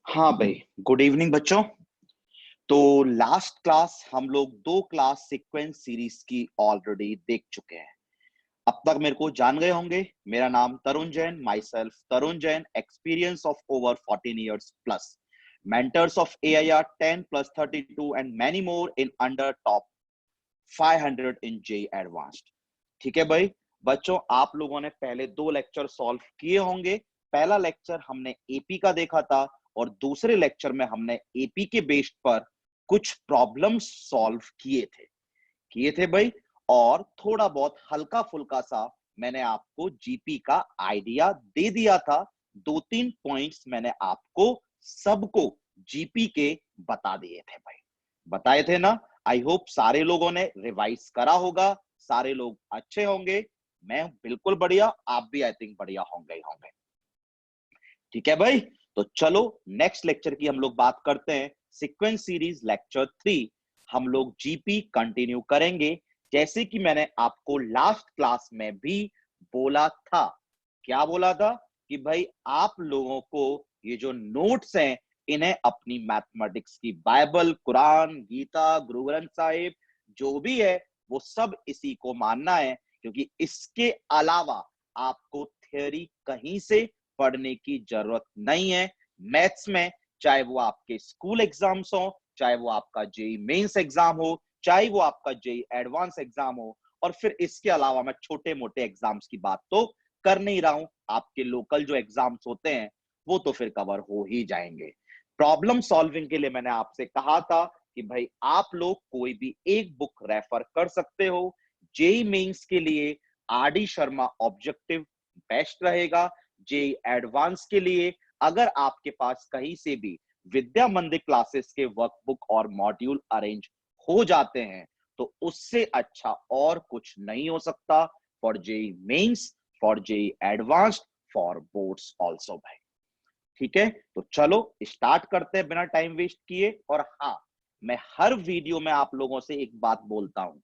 हाँ भाई, good evening बच्चों। तो लास्ट क्लास हम लोग दो क्लास सीक्वेंस सीरीज की ऑलरेडी देख चुके हैं। अब तक मेरे को जान गए होंगे। मेरा नाम Tarun Jain, myself Tarun Jain, experience of over 14 years plus, mentors of AIR 10 plus 32 and many more in under top 500 in JEE advanced. ठीक है भाई बच्चों, आप लोगों ने पहले दो लेक्चर सॉल्व किए होंगे। पहला लेक्चर हमने एपी का देखा था और दूसरे लेक्चर में हमने एपी के बेस्ड पर कुछ प्रॉब्लम्स सॉल्व किए थे भाई। और थोड़ा बहुत हल्का फुल्का सा मैंने आपको जीपी का आइडिया दे दिया था। दो तीन पॉइंट्स मैंने आपको सबको जीपी के बता दिए थे भाई, बताए थे ना। आई होप सारे लोगों ने रिवाइज करा होगा, सारे लोग अच्छे होंगे। मैं बिल्कुल बढ़िया, आप भी आई थिंक बढ़िया होंगे ही होंगे। ठीक है भाई, तो चलो नेक्स्ट लेक्चर की हम लोग बात करते हैं। सीक्वेंस सीरीज लेक्चर 3 हम लोग जीपी कंटिन्यू करेंगे। जैसे कि मैंने आपको लास्ट क्लास में भी बोला था, क्या बोला था कि भाई आप लोगों को ये जो नोट्स हैं इन्हें अपनी मैथमेटिक्स की बाइबल, कुरान, गीता, गुरु ग्रंथ साहिब जो भी है वो सब इसी को मानना है, क्योंकि इसके अलावा आपको थ्योरी कहीं से पढ़ने की जरूरत नहीं है। मैथ्स में चाहे वो आपके स्कूल एग्जाम्स हो, चाहे वो आपका जेई मेंस एग्जाम हो, चाहे वो आपका जेई एडवांस एग्जाम हो, और फिर इसके अलावा मैं छोटे मोटे एग्जाम्स की बात तो कर नहीं रहा हूं। आपके लोकल जो एग्जाम्स होते हैं वो तो फिर कवर हो ही जाएंगे। प्रॉब्लम सॉल्विंग के लिए मैंने आपसे कहा था कि भाई आप लोग कोई भी एक बुक रेफर कर सकते हो। जेई मेंस के लिए आरडी शर्मा ऑब्जेक्टिव बेस्ट रहेगा। जेई एडवांस के लिए अगर आपके पास कहीं से भी विद्या मंदिर क्लासेस के वर्कबुक और मॉड्यूल अरेंज हो जाते हैं तो उससे अच्छा और कुछ नहीं हो सकता for JEE Mains, for JEE Advanced, for boards also भाई। ठीक है, तो चलो स्टार्ट करते हैं बिना टाइम वेस्ट किए। और हाँ, मैं हर वीडियो में आप लोगों से एक बात बोलता हूं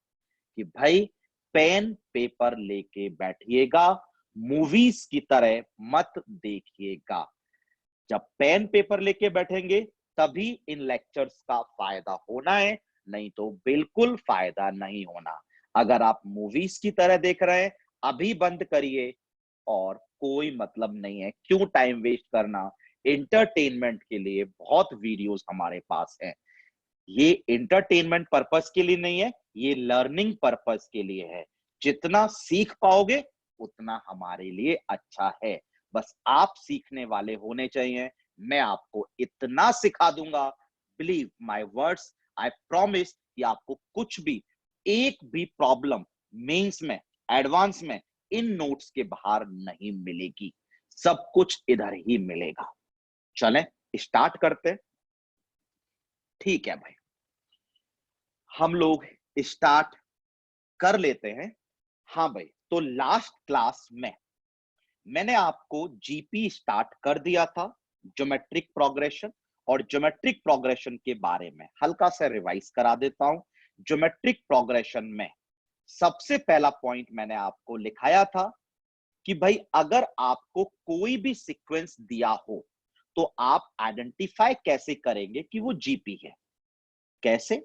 कि भाई पेन पेपर लेके बैठिएगा, मूवीज की तरह मत देखिएगा। जब पेन पेपर लेके बैठेंगे तभी इन लेक्चर्स का फायदा होना है, नहीं तो बिल्कुल फायदा नहीं होना। अगर आप मूवीज की तरह देख रहे हैं अभी बंद करिए, और कोई मतलब नहीं है, क्यों टाइम वेस्ट करना। एंटरटेनमेंट के लिए बहुत वीडियोस हमारे पास हैं। ये एंटरटेनमेंट पर्पस के लिए नहीं है, ये लर्निंग पर्पस के लिए है। जितना सीख पाओगे उतना हमारे लिए अच्छा है। बस आप सीखने वाले होने चाहिए। मैं आपको इतना सिखा दूंगा, believe my words, I promise कि आपको कुछ भी, एक भी प्रॉब्लम मेंस में, एडवांस में इन नोट्स के बाहर नहीं मिलेगी। सब कुछ इधर ही मिलेगा। चलें स्टार्ट करते हैं। ठीक है भाई, हम लोग स्टार्ट कर लेते हैं। हाँ भाई, तो लास्ट क्लास में मैंने आपको जीपी स्टार्ट कर दिया था, ज्योमेट्रिक प्रोग्रेशन। और ज्योमेट्रिक प्रोग्रेशन के बारे में हल्का सा रिवाइज करा देता हूं। ज्योमेट्रिक प्रोग्रेशन में सबसे पहला पॉइंट मैंने आपको लिखाया था कि भाई अगर आपको कोई भी सीक्वेंस दिया हो तो आप आइडेंटिफाई कैसे करेंगे कि वो जीपी है। कैसे?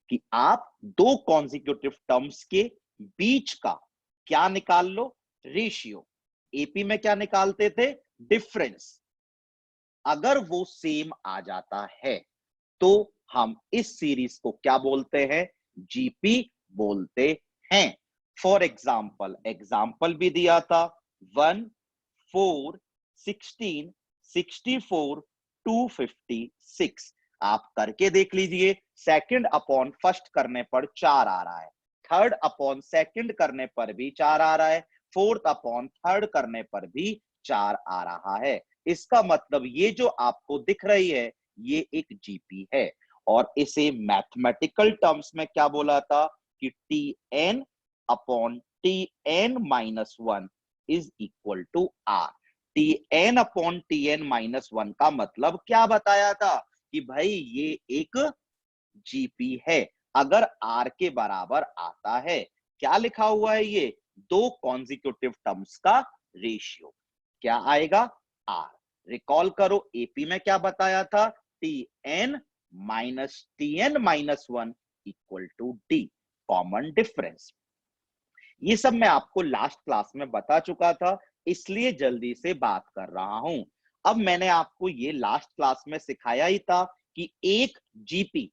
कि आप दो कॉन्जिक्यूटिव टर्म्स के बीच का क्या निकाल लो, रेशियो। एपी में क्या निकालते थे, डिफरेंस। अगर वो सेम आ जाता है तो हम इस सीरीज को क्या बोलते हैं, जीपी बोलते हैं। फॉर एग्जाम्पल, एग्जाम्पल भी दिया था 1, 4, 16, 64, 256। आप करके देख लीजिए। सेकंड अपॉन फर्स्ट करने पर 4 आ रहा है, थर्ड अपॉन सेकंड करने पर भी 4 आ रहा है, फोर्थ अपॉन थर्ड करने पर भी 4 आ रहा है। इसका मतलब ये जो आपको दिख रही है ये एक जीपी है। और इसे मैथमेटिकल टर्म्स में क्या बोला था कि T n upon T n minus one is equal to r. T n upon T n minus one का मतलब क्या बताया था कि भाई ये एक जीपी है अगर आर के बराबर आता है। क्या लिखा हुआ है ये, दो कॉन्जिक्यूटिव टर्म्स का रेशियो। क्या आएगा, आर। रिकॉल करो, एपी में क्या बताया था, Tn minus Tn minus 1 equal to D, common difference. ये सब मैं आपको लास्ट क्लास में बता चुका था, इसलिए जल्दी से बात कर रहा हूं। अब मैंने आपको ये लास्ट क्लास में सिखाया ही था कि एक जीपी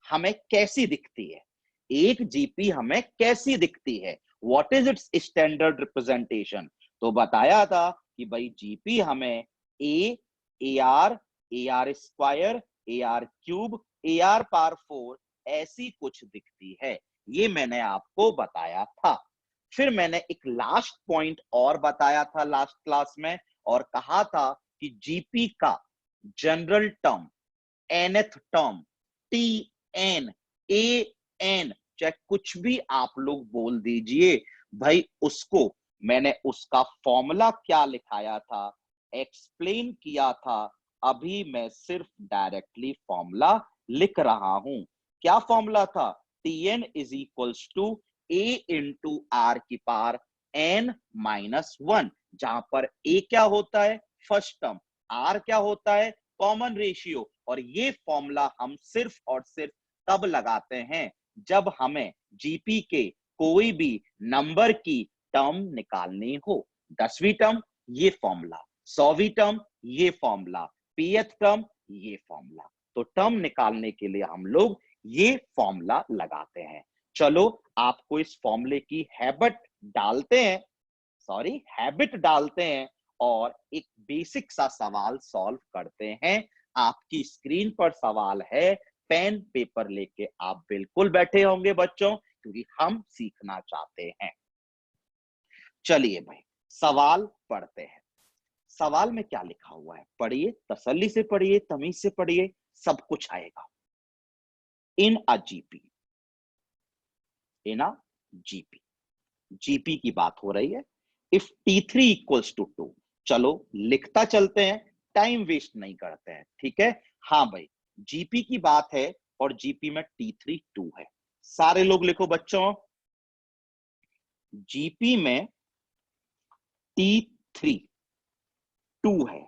हमें कैसी दिखती है, एक जीपी हमें कैसी दिखती है, what is it's standard representation. तो बताया था कि भाई जीपी हमें ए r square, A r cube, A R power 4 ऐसी कुछ दिखती है, ये मैंने आपको बताया था। फिर मैंने एक लास्ट पॉइंट और बताया था लास्ट क्लास में, और कहा था कि जीपी का general term, nth term, T N, A N, चाहे कुछ भी आप लोग बोल दीजिए भाई, उसको मैंने उसका फॉर्मूला क्या लिखाया था, एक्सप्लेन किया था। अभी मैं सिर्फ डायरेक्टली फॉर्मूला लिख रहा हूं। क्या फॉर्मूला था, Tn is equals to a into r की पावर n माइनस 1, जहां पर a क्या होता है, फर्स्ट टर्म, r क्या होता है, कॉमन रेशियो। और ये फॉर्मूला हम सिर्फ और सिर्फ तब लगाते हैं जब हमें जीपी के कोई भी नंबर की टर्म निकालनी हो। 10वीं टर्म ये फॉर्मूला, 100वीं टर्म ये फॉर्मूला, पीएथ टर्म ये फॉर्मूला। तो टर्म निकालने के लिए हम लोग ये फॉर्मूला लगाते हैं। चलो आपको इस फॉर्मूले की हैबिट डालते हैं और एक बेसिक सा सवाल सॉल्व करते हैं। आपकी स्क्रीन पर सवाल है, पेन पेपर लेके आप बिल्कुल बैठे होंगे बच्चों, क्योंकि हम सीखना चाहते हैं। चलिए भाई सवाल पढ़ते हैं। सवाल में क्या लिखा हुआ है पढ़िए, तसल्ली से पढ़िए, तमीज से पढ़िए, सब कुछ आएगा। इन अ जीपी, जीपी की बात हो रही है। इफ T3 इक्वल्स टू 2, चलो लिखता चलते हैं, टाइम वेस्ट नहीं करते हैं, ठीक है। हाँ भाई जीपी की बात है और जीपी में T3 2 है। सारे लोग लिखो बच्चों, जीपी में T3 2 है।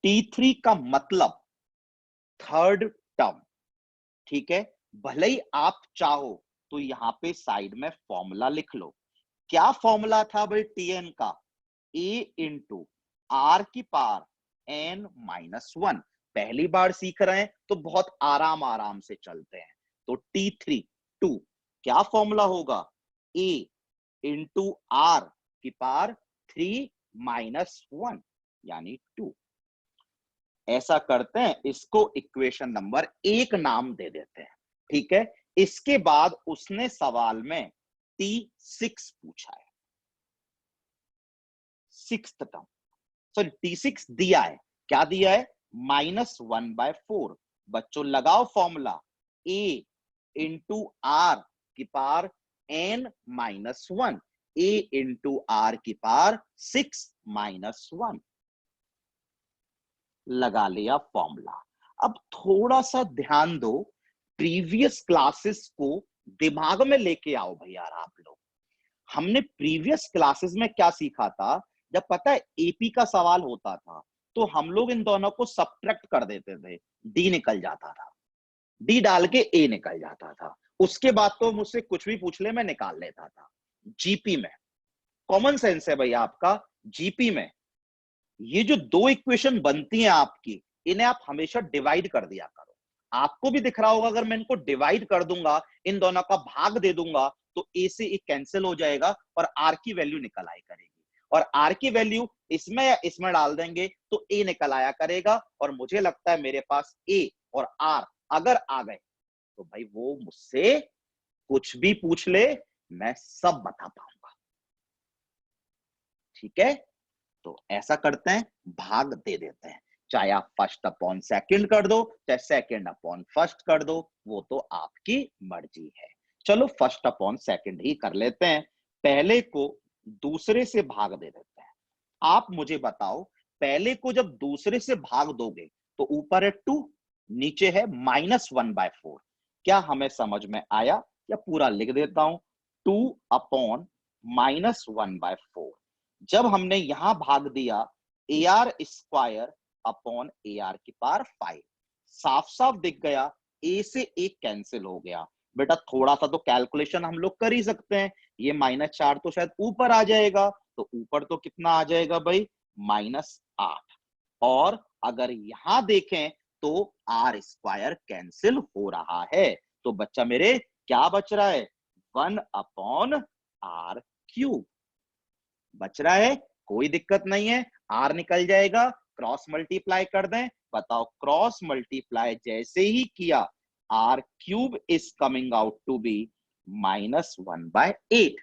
T3 का मतलब थर्ड टर्म, ठीक है। भले ही आप चाहो तो यहां पे साइड में फॉर्मूला लिख लो। क्या फॉर्मूला था भाई Tn का, a इंटू आर की पावर n माइनस 1। पहली बार सीख रहे हैं तो बहुत आराम से चलते हैं। तो T3 2 क्या फॉर्मूला होगा, a इंटू आर की पावर 3 माइनस 1 यानी 2। ऐसा करते हैं, इसको इक्वेशन नंबर 1 नाम दे देते हैं, ठीक है। इसके बाद उसने सवाल में T6 पूछा है, सिक्स्थ टर्म, सॉरी T6 दिया है। क्या दिया है, -1/4। बच्चों लगाओ फॉर्मूला, a इंटू आर की power n minus 1, a into r की पावर 6 माइनस 1, लगा लिया फॉर्मूला। अब थोड़ा सा ध्यान दो, प्रीवियस क्लासेस को दिमाग में लेके आओ भैया आप लोग। हमने प्रीवियस क्लासेस में क्या सीखा था, जब पता है एपी का सवाल होता था तो हम लोग इन दोनों को सब्ट्रैक्ट कर देते थे, डी निकल जाता था, डी डाल के ए निकल जाता था। उसके बाद तो मुझसे कुछ भी पूछ ले मैं निकाल लेता था। जीपी में कॉमन सेंस है भैया आपका, जीपी में ये जो दो इक्वेशन बनती हैं आपकी, इन्हें आप हमेशा डिवाइड कर दिया करो। आपको भी दिख रहा होगा, अगर मैं इनको डिवाइड कर दूंगा, इन दोनों का भाग दे दूंगा, तो ए से एक कैंसिल हो जाएगा और आर की वैल्यू निकल आया करेगी। और आर की वैल्यू इसमें या इसमें डाल देंगे तो ए निकल आया करेगा। और मुझे लगता है मेरे पास ए और आर अगर आ गए तो भाई वो मुझसे कुछ भी पूछ ले, मैं सब बता पाऊंगा, ठीक है। तो ऐसा करते हैं, भाग दे देते हैं, चाहे आप फर्स्ट अपॉन सेकंड कर दो, चाहे सेकंड अपॉन फर्स्ट कर दो, वो तो आपकी मर्जी है। चलो फर्स्ट अपॉन सेकंड ही कर लेते हैं, पहले को दूसरे से भाग दे देते हैं। आप मुझे बताओ, पहले को जब दूसरे से भाग दोगे तो ऊपर है 2, नीचे है -1/4। क्या हमें समझ में आया, या पूरा लिख देता हूं, 2 अपॉन -1/4। जब हमने यहां भाग दिया, AR स्क्वायर अपॉन ए आर की पावर 5। साफ साफ दिख गया ए से एक कैंसिल हो गया। बेटा थोड़ा सा तो कैलकुलेशन हम लोग कर ही सकते हैं, ये -4 तो शायद ऊपर आ जाएगा, तो ऊपर तो कितना आ जाएगा भाई, -8। और अगर यहां देखें तो आर स्क्वायर कैंसिल हो रहा है, तो बच्चा मेरे क्या बच रहा है, 1 अपॉन आर क्यूब बच रहा है। कोई दिक्कत नहीं है, आर निकल जाएगा, क्रॉस मल्टीप्लाई कर दें। बताओ क्रॉस मल्टीप्लाई जैसे ही किया, r cube is coming out to be -1/8।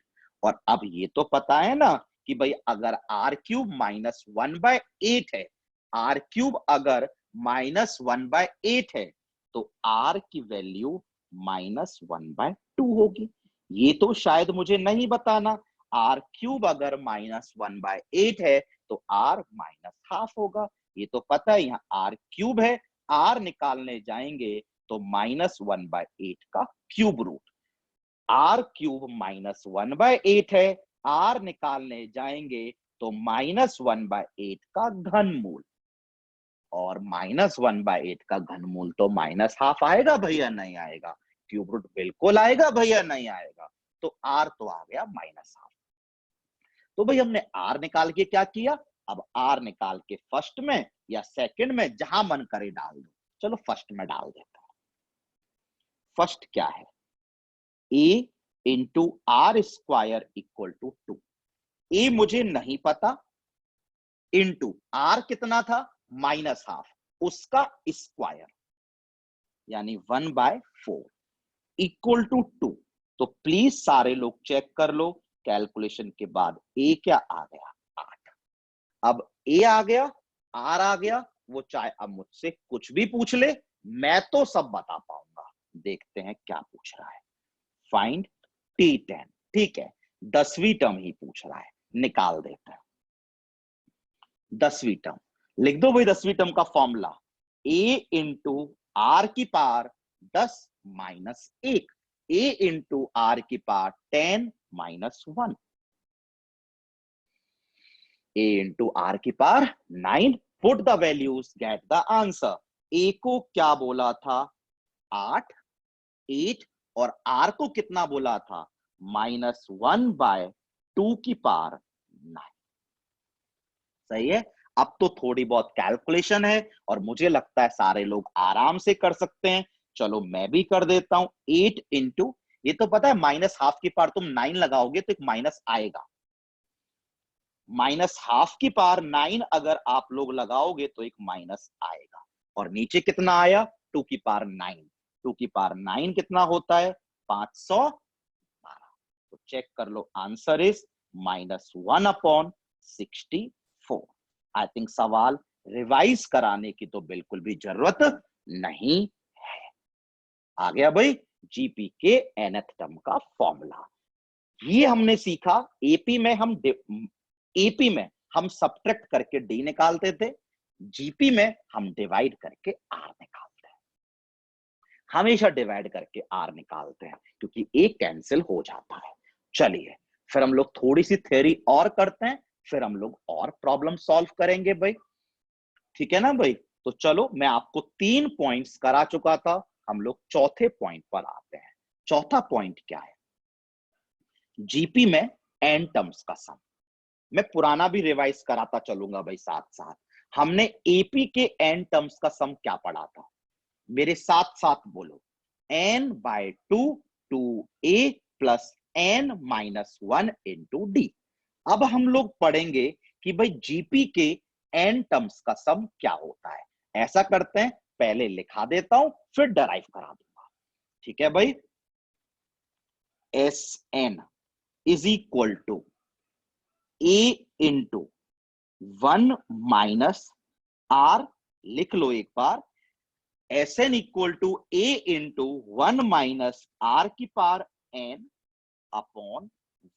और अब ये तो पता है ना कि भाई अगर आर क्यूब -1/8 है, आर क्यूब अगर -1/8 है, तो आर की वैल्यू -1/2 होगी। ये तो शायद मुझे नहीं बताना, आर क्यूब अगर -1/8 है तो आर -12 होगा। ये तो पता है, यहाँ आर क्यूब है, आर निकालने जाएंगे तो -1/8 का क्यूब रूट। आर क्यूब -1/8 है, आर निकालने जाएंगे तो -1/8 का घनमूल। और -1/8 का घनमूल तो -12 आएगा भैया, नहीं आएगा? क्यूब रूट बिल्कुल आएगा भैया, नहीं आएगा? तो आर तो आ गया -12। तो भाई हमने आर निकाल के क्या किया, अब आर निकाल के फर्स्ट में या सेकंड में जहां मन करे डाल दो। चलो फर्स्ट में डाल देता हूं। फर्स्ट क्या है, a into r square equal to 2। ए मुझे नहीं पता, इंटू आर कितना था, -12, उसका स्क्वायर यानी 1/4 इक्वल टू 2। तो प्लीज सारे लोग चेक कर लो, कैलकुलेशन के बाद ए क्या आ गया, 8। अब ए आ गया, आर आ गया, वो चाहे अब मुझसे कुछ भी पूछ ले, मैं तो सब बता पाऊंगा। देखते हैं क्या पूछ रहा है, फाइंड T10। ठीक है, 10वीं टर्म ही पूछ रहा है, निकाल देते हैं। 10वीं टर्म लिख दो भाई, 10वीं टर्म का फॉर्मूला ए इंटू आर की पावर 10-1, ए इंटू आर की पावर 10-1, a into r की power 9, put the values get the answer. a को क्या बोला था, 8 और r को कितना बोला था, -1/2 की पावर 9। सही है। अब तो थोड़ी बहुत कैलकुलेशन है और मुझे लगता है सारे लोग आराम से कर सकते हैं। चलो मैं भी कर देता हूं। 8 इंटू, ये तो पता है -12 की पावर तुम 9 लगाओगे तो एक माइनस आएगा, -12 की पावर 9 अगर आप लोग लगाओगे तो एक माइनस आएगा। और नीचे कितना आया, 2 की पावर 9। 2 की पावर 9 कितना होता है, 512। तो चेक कर लो, आंसर इज -1/64। आई थिंक सवाल रिवाइज कराने की तो बिल्कुल भी जरूरत नहीं है। आ गया भाई जीपी के nth टर्म का फॉर्मूला। ये हमने सीखा। एपी में हम सब्ट्रैक्ट करके डी निकालते थे, जीपी में हम डिवाइड करके आर निकालते हैं। हमेशा डिवाइड करके आर निकालते हैं क्योंकि एक कैंसिल हो जाता है। चलिए फिर हम लोग थोड़ी सी थ्योरी और करते हैं, फिर हम लोग और प्रॉब्लम सॉल्व करेंगे भाई। ठीक है ना भाई? तो चलो मैं आपको 3 पॉइंट्स करा चुका था, हम लोग चौथे पॉइंट पर आते हैं। चौथा पॉइंट क्या है, जीपी में एन टर्म्स का सम। मैं पुराना भी रिवाइज कराता चलूंगा भाई साथ साथ। हमने एपी के एन टर्म्स का सम क्या पढ़ा था, मेरे साथ साथ बोलो, n/2 2a plus n-1 into D. अब हम लोग पढ़ेंगे कि भाई जीपी के एन टर्म्स का सम क्या होता है। ऐसा करते हैं, पहले लिखा देता हूं फिर डराइव करा दूंगा। ठीक है भाई, S N is equal to a into 1 minus r, लिख लो एक बार, S N equal to a into 1 minus r की power n upon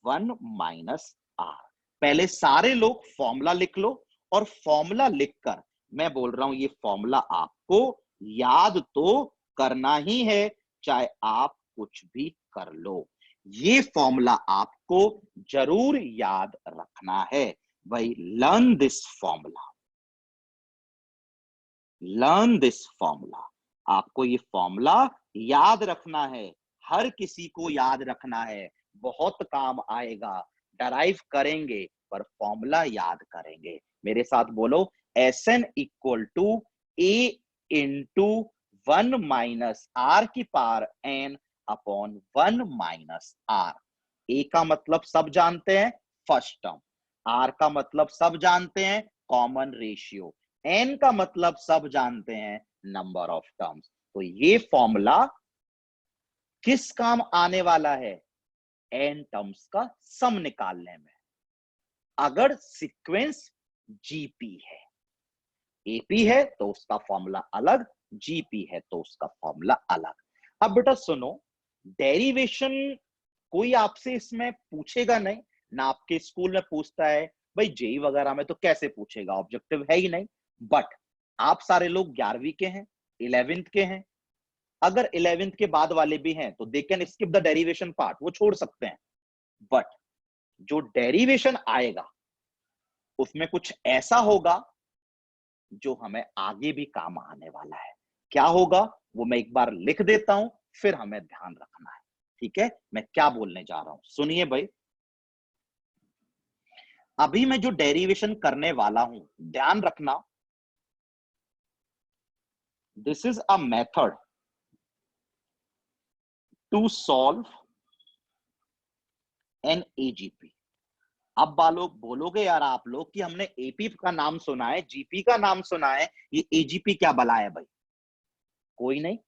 1 minus r. पहले सारे लोग फॉर्मूला लिख लो, और फॉर्मूला लिखकर मैं बोल रहा हूं ये फॉर्मूला आपको याद तो करना ही है, चाहे आप कुछ भी कर लो। ये फॉर्मूला आपको जरूर याद रखना है भाई। Learn this formula. Learn this formula. आपको ये फॉर्मूला याद रखना है, हर किसी को याद रखना है, बहुत काम आएगा। डराइव करेंगे पर फॉर्मूला याद करेंगे। मेरे साथ बोलो, Sn equal to a into 1 minus r की power n upon 1 minus r. A का मतलब सब जानते हैं, फर्स्ट टर्म। आर का मतलब सब जानते हैं, कॉमन रेशियो। एन का मतलब सब जानते हैं, नंबर ऑफ टर्म्स। तो ये फॉर्मूला किस काम आने वाला है? एन टर्म्स का सम निकालने में। अगर सीक्वेंस जीपी है, एपी है तो उसका फॉर्मूला अलग, जीपी है तो उसका फॉर्मूला अलग। अब बेटा सुनो, डेरिवेशन कोई आपसे इसमें पूछेगा नहीं ना, आपके स्कूल में पूछता है भाई, जेई वगैरह में तो कैसे पूछेगा, ऑब्जेक्टिव है ही नहीं। बट आप सारे लोग 11वीं के हैं, 11th के हैं। अगर 11th के बाद वाले भी हैं तो they can skip the derivation part, वो छोड़ सकते हैं। बट जो डेरिवेशन आएगा उसमें कुछ ऐसा होगा जो हमें आगे भी काम आने वाला है। क्या होगा वो मैं एक बार लिख देता हूं, फिर हमें ध्यान रखना है। ठीक है, मैं क्या बोलने जा रहा हूं सुनिए भाई। अभी मैं जो डेरिवेशन करने वाला हूं, ध्यान रखना, this is a method to solve an AGP. अब लोग बोलोगे यार आप लोग कि हमने एपी का नाम सुना है, जीपी का नाम सुना है, ये एजीपी क्या बला है भाई? कोई नहीं,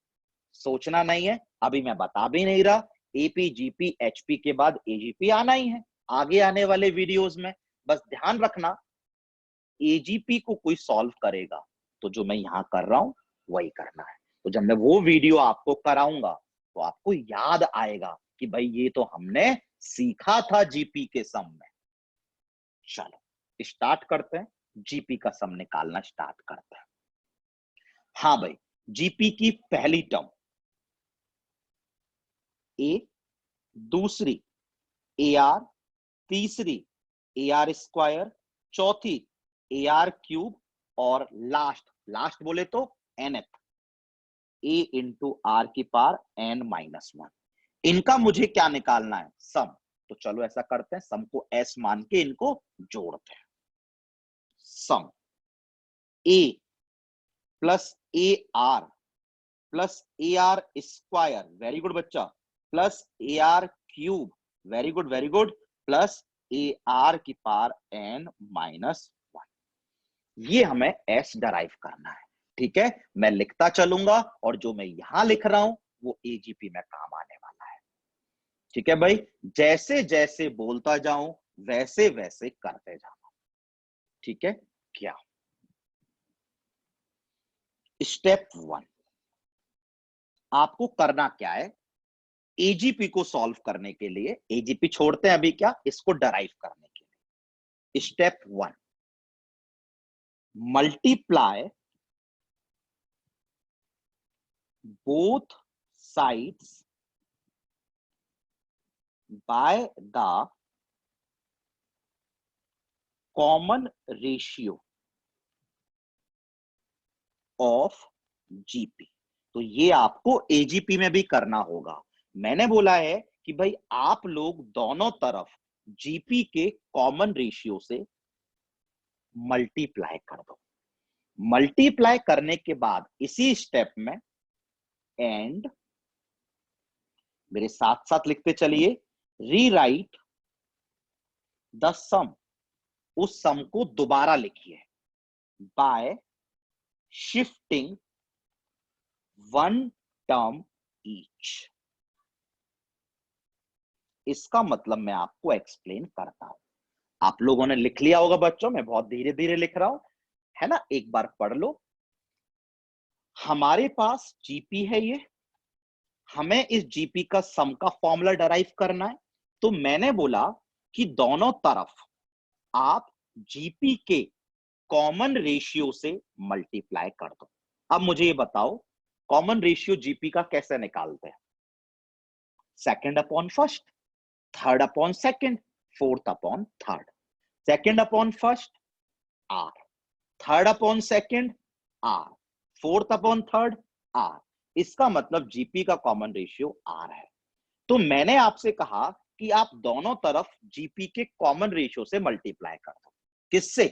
सोचना नहीं है, अभी मैं बता भी नहीं रहा। एपी जीपी एचपी के बाद एजीपी आना ही है आगे आने वाले वीडियोस में। बस ध्यान रखना, एजीपी को कोई सॉल्व करेगा तो जो मैं यहां कर रहा हूं वही करना है। तो जब मैं वो वीडियो आपको कराऊंगा तो आपको याद आएगा कि भाई ये तो हमने सीखा था जीपी के सम में। चलो स्टार्ट करते हैं, जीपी का सम निकालना स्टार्ट करते हैं। हाँ भाई, जीपी की पहली टर्म ए, दूसरी ए आर, तीसरी ए आर स्क्वायर, चौथी ए आर क्यूब, और लास्ट लास्ट बोले तो nth ए इंटू आर की पावर n माइनस 1। इनका मुझे क्या निकालना है? सम। तो चलो ऐसा करते हैं, सम को s मान के इनको जोड़ते हैं। Sum a plus a r plus a r square, very good बच्चा, plus a r cube, very good very good, plus a r की पावर n माइनस 1। ये हमें s डराइव करना है। ठीक है, मैं लिखता चलूंगा और जो मैं यहां लिख रहा हूं वो एजीपी में काम आने वाला है। ठीक है भाई, जैसे जैसे बोलता जाऊं वैसे वैसे करते जाऊं। ठीक है, क्या स्टेप 1 आपको करना क्या है? एजीपी को सॉल्व करने के लिए, एजीपी छोड़ते हैं अभी, क्या इसको डराइव करने के लिए, step 1 multiply both sides by the common ratio of GP. तो ये आपको एजीपी में भी करना होगा। मैंने बोला है कि भाई आप लोग दोनों तरफ जीपी के कॉमन रेशियो से मल्टीप्लाई कर दो। मल्टीप्लाई करने के बाद इसी स्टेप में एंड, मेरे साथ साथ लिखते चलिए, रीराइट द सम, उस सम को दोबारा लिखिए, bye shifting one term each. इसका मतलब मैं आपको एक्सप्लेन करता हूं। आप लोगों ने लिख लिया होगा बच्चों, मैं बहुत धीरे धीरे लिख रहा हूं, है ना, एक बार पढ़ लो। हमारे पास जीपी है, ये हमें इस जीपी का सम का फॉर्मूला डराइव करना है। तो मैंने बोला कि दोनों तरफ आप जीपी के कॉमन रेशियो से मल्टीप्लाई कर दो। अब मुझे ये बताओ, कॉमन रेशियो जीपी का कैसे निकालते हैं? Second upon first, third upon second, fourth upon third. Second upon first r, third upon second r, 4th upon 3rd r, इसका मतलब जीपी का कॉमन रेशियो r है। तो मैंने आपसे कहा कि आप दोनों तरफ जीपी के कॉमन रेशियो से मल्टीप्लाई कर दो। किससे?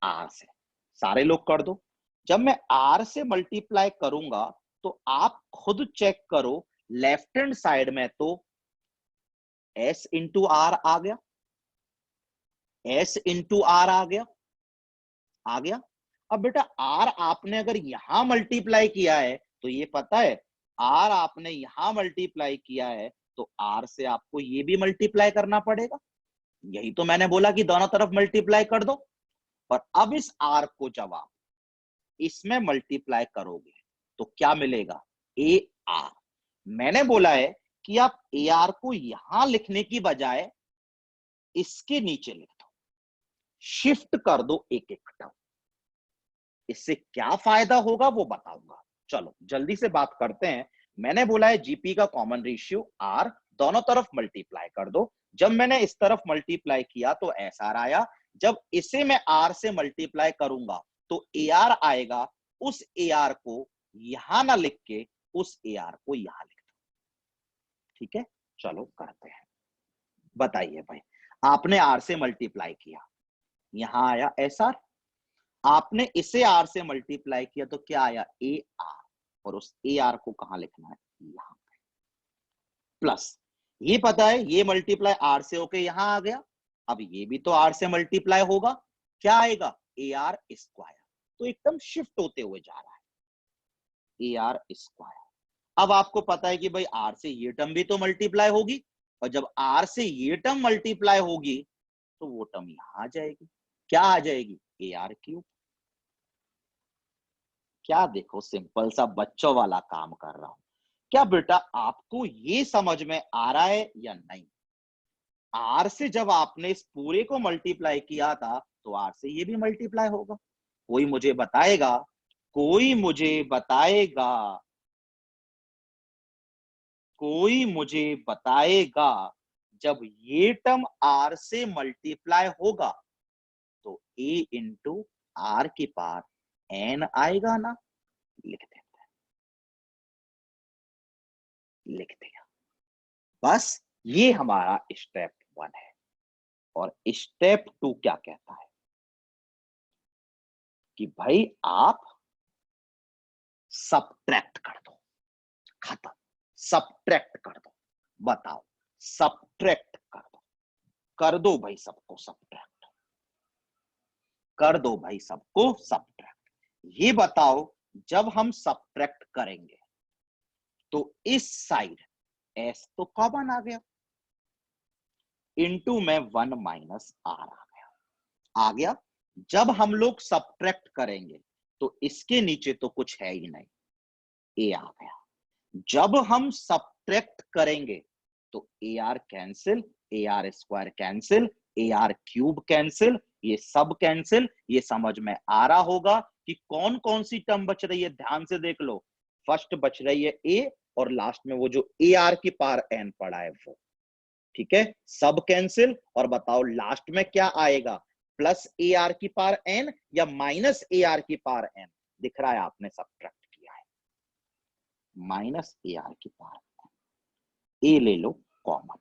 आर से। सारे लोग कर दो। जब मैं आर से मल्टीप्लाई करूंगा तो आप खुद चेक करो, लेफ्ट हैंड साइड में तो एस इंटू आर आ गया, एस इंटू आर आ गया, आ गया। अब बेटा आर आपने अगर यहां मल्टीप्लाई किया है तो ये पता है, आर आपने यहां मल्टीप्लाई किया है तो आर से आपको ये भी मल्टीप्लाई करना पड़ेगा। यही तो मैंने बोला कि दोनों तरफ मल्टीप्लाई कर दो। और अब इस आर को जब आप इसमें मल्टीप्लाई करोगे तो क्या मिलेगा? A R. मैंने बोला है कि आप ए आर को यहां लिखने की बजाय इसके नीचे लिख दो, शिफ्ट कर दो एक एक टर्म। इससे क्या फायदा होगा वो बताऊंगा। चलो जल्दी से बात करते हैं। मैंने बोला है जीपी का कॉमन रेशियो आर, दोनों तरफ मल्टीप्लाई कर दो। जब मैंने इस तरफ मल्टीप्लाई किया तो एस आर आया, जब इसे मैं आर से मल्टीप्लाई करूंगा तो ए आर आएगा। उस ए आर को यहां ना लिख के उस ए आर को यहां लिख दो। ठीक है, चलो करते हैं। बताइए भाई, आपने आर से मल्टीप्लाई किया, यहां आया एस आर। आपने इसे आर से मल्टीप्लाई किया तो क्या आया? A R. और उस ए आर को कहां लिखना है? यहां पे। प्लस ये पता है ये मल्टीप्लाई आर से होके यहां आ गया, अब ये भी तो आर से मल्टीप्लाई होगा, क्या आएगा? ए आर स्क्वायर। तो एकदम शिफ्ट होते हुए जा रहा है, ए आर स्क्वायर। अब आपको पता है कि भाई आर से ये टर्म भी तो मल्टीप्लाई होगी, और जब आर से ये टर्म मल्टीप्लाई होगी तो वो टर्म यहां आ जाएगी। क्या आ जाएगी? ए आर क्यूब। क्या देखो सिंपल सा बच्चों वाला काम कर रहा हूं। क्या बेटा आपको ये समझ में आ रहा है या नहीं? आर से जब आपने इस पूरे को मल्टीप्लाई किया था तो आर से ये भी मल्टीप्लाई होगा। कोई मुझे बताएगा, कोई मुझे बताएगा, कोई मुझे बताएगा जब ये टर्म आर से मल्टीप्लाई होगा तो ए इंटू आर की पावर एन आएगा ना? लिख देते हैं, लिख दिया। बस ये हमारा स्टेप 1 है। और स्टेप 2 क्या कहता है कि भाई आप सबट्रैक्ट कर दो। खत्म, सबट्रैक्ट कर दो। बताओ, सबट्रैक्ट कर दो। कर दो भाई सबको सबट्रैक्ट, कर दो भाई सबको सबट्रैक्ट। ये बताओ, जब हम सबट्रैक्ट करेंगे तो इस साइड एस तो कॉमन आ गया, इनटू में 1 माइनस आर आ गया, आ गया। जब हम लोग सबट्रैक्ट करेंगे तो इसके नीचे तो कुछ है ही नहीं, ए आ गया। जब हम सबट्रैक्ट करेंगे तो A R cancel, A r square cancel, A r cube cancel, ये सब कैंसिल। ये समझ में आ रहा होगा कि कौन कौन सी टर्म बच रही है, ध्यान से देख लो। फर्स्ट बच रही है ए, और लास्ट में वो जो ए आर की पावर एन पड़ा है वो। ठीक है, सब कैंसिल। और बताओ लास्ट में क्या आएगा? प्लस ए आर की पावर एन या माइनस ए आर की पावर एन? दिख रहा है आपने सबट्रैक्ट किया है, माइनस ए आर की पावर, ए ले लो कॉमन,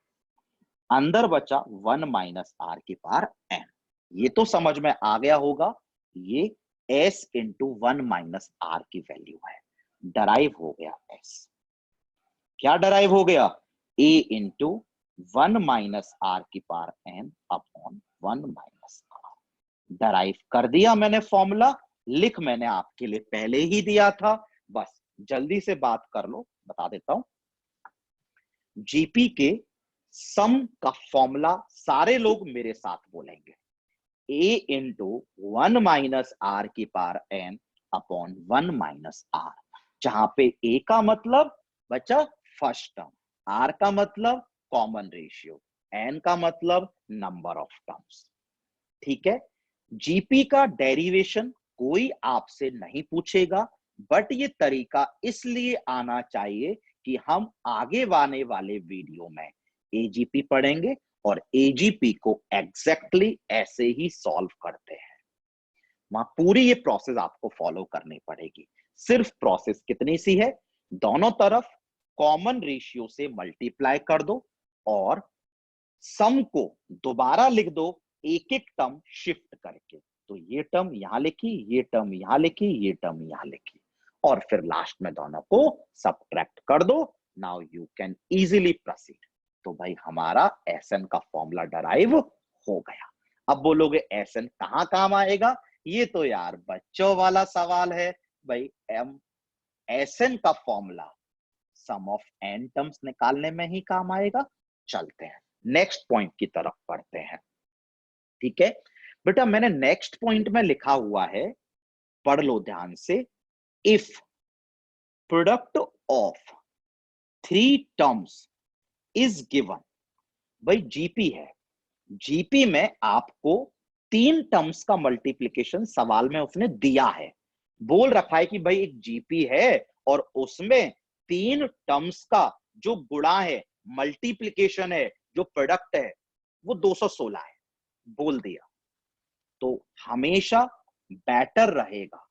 अंदर बचा 1 माइनस आर की पावर एन। ये तो समझ में आ गया होगा, ये s इंटू 1 माइनस आर की वैल्यू है, डराइव हो गया s। क्या डराइव हो गया? a इंटू 1 माइनस आर की power n upon 1 minus r. Derive कर दिया मैंने फॉर्मूला, लिख मैंने आपके लिए पहले ही दिया था, बस जल्दी से बात कर लो, बता देता हूं। जीपी के सम का फॉर्मूला सारे लोग मेरे साथ बोलेंगे, ए इंटू 1 माइनस आर की power n upon 1 minus r. जहां पे ए का मतलब बचा फर्स्ट टर्म, आर का मतलब कॉमन रेशियो, एन का मतलब नंबर ऑफ टर्म्स। ठीक है, जीपी का डेरिवेशन कोई आपसे नहीं पूछेगा, बट ये तरीका इसलिए आना चाहिए कि हम आगे आने वाले वीडियो में एजीपी पढ़ेंगे और एजीपी को एग्जैक्टली ऐसे ही सॉल्व करते हैं। वहां पूरी ये प्रोसेस आपको फॉलो करनी पड़ेगी। सिर्फ प्रोसेस कितनी सी है, दोनों तरफ कॉमन रेशियो से मल्टीप्लाई कर दो और सम को दोबारा लिख दो एक एक टर्म शिफ्ट करके। तो ये टर्म यहां लिखी, ये टर्म यहां लिखी, ये टर्म यहां लिखी, और फिर लास्ट में दोनों को सबट्रैक्ट कर दो। Now you can easily proceed. तो भाई हमारा एसएन का फॉर्मूला डराइव हो गया। अब बोलोगे एसएन कहां काम आएगा, ये तो यार बच्चों वाला सवाल है भाई। एम एसएन का formula sum of n terms निकालने में ही काम आएगा। चलते हैं नेक्स्ट पॉइंट की तरफ पढ़ते हैं। ठीक है बेटा, मैंने नेक्स्ट पॉइंट में लिखा हुआ है, पढ़ लो ध्यान से। If product of 3 terms is given, भाई जीपी है, जीपी में आपको 3 टर्म्स का मल्टीप्लीकेशन सवाल में उसने दिया है। बोल रखा है कि भाई एक जीपी है और उसमें 3 टर्म्स का जो गुणा है, मल्टीप्लीकेशन है, जो प्रोडक्ट है वो 216 है, बोल दिया। तो हमेशा बेटर रहेगा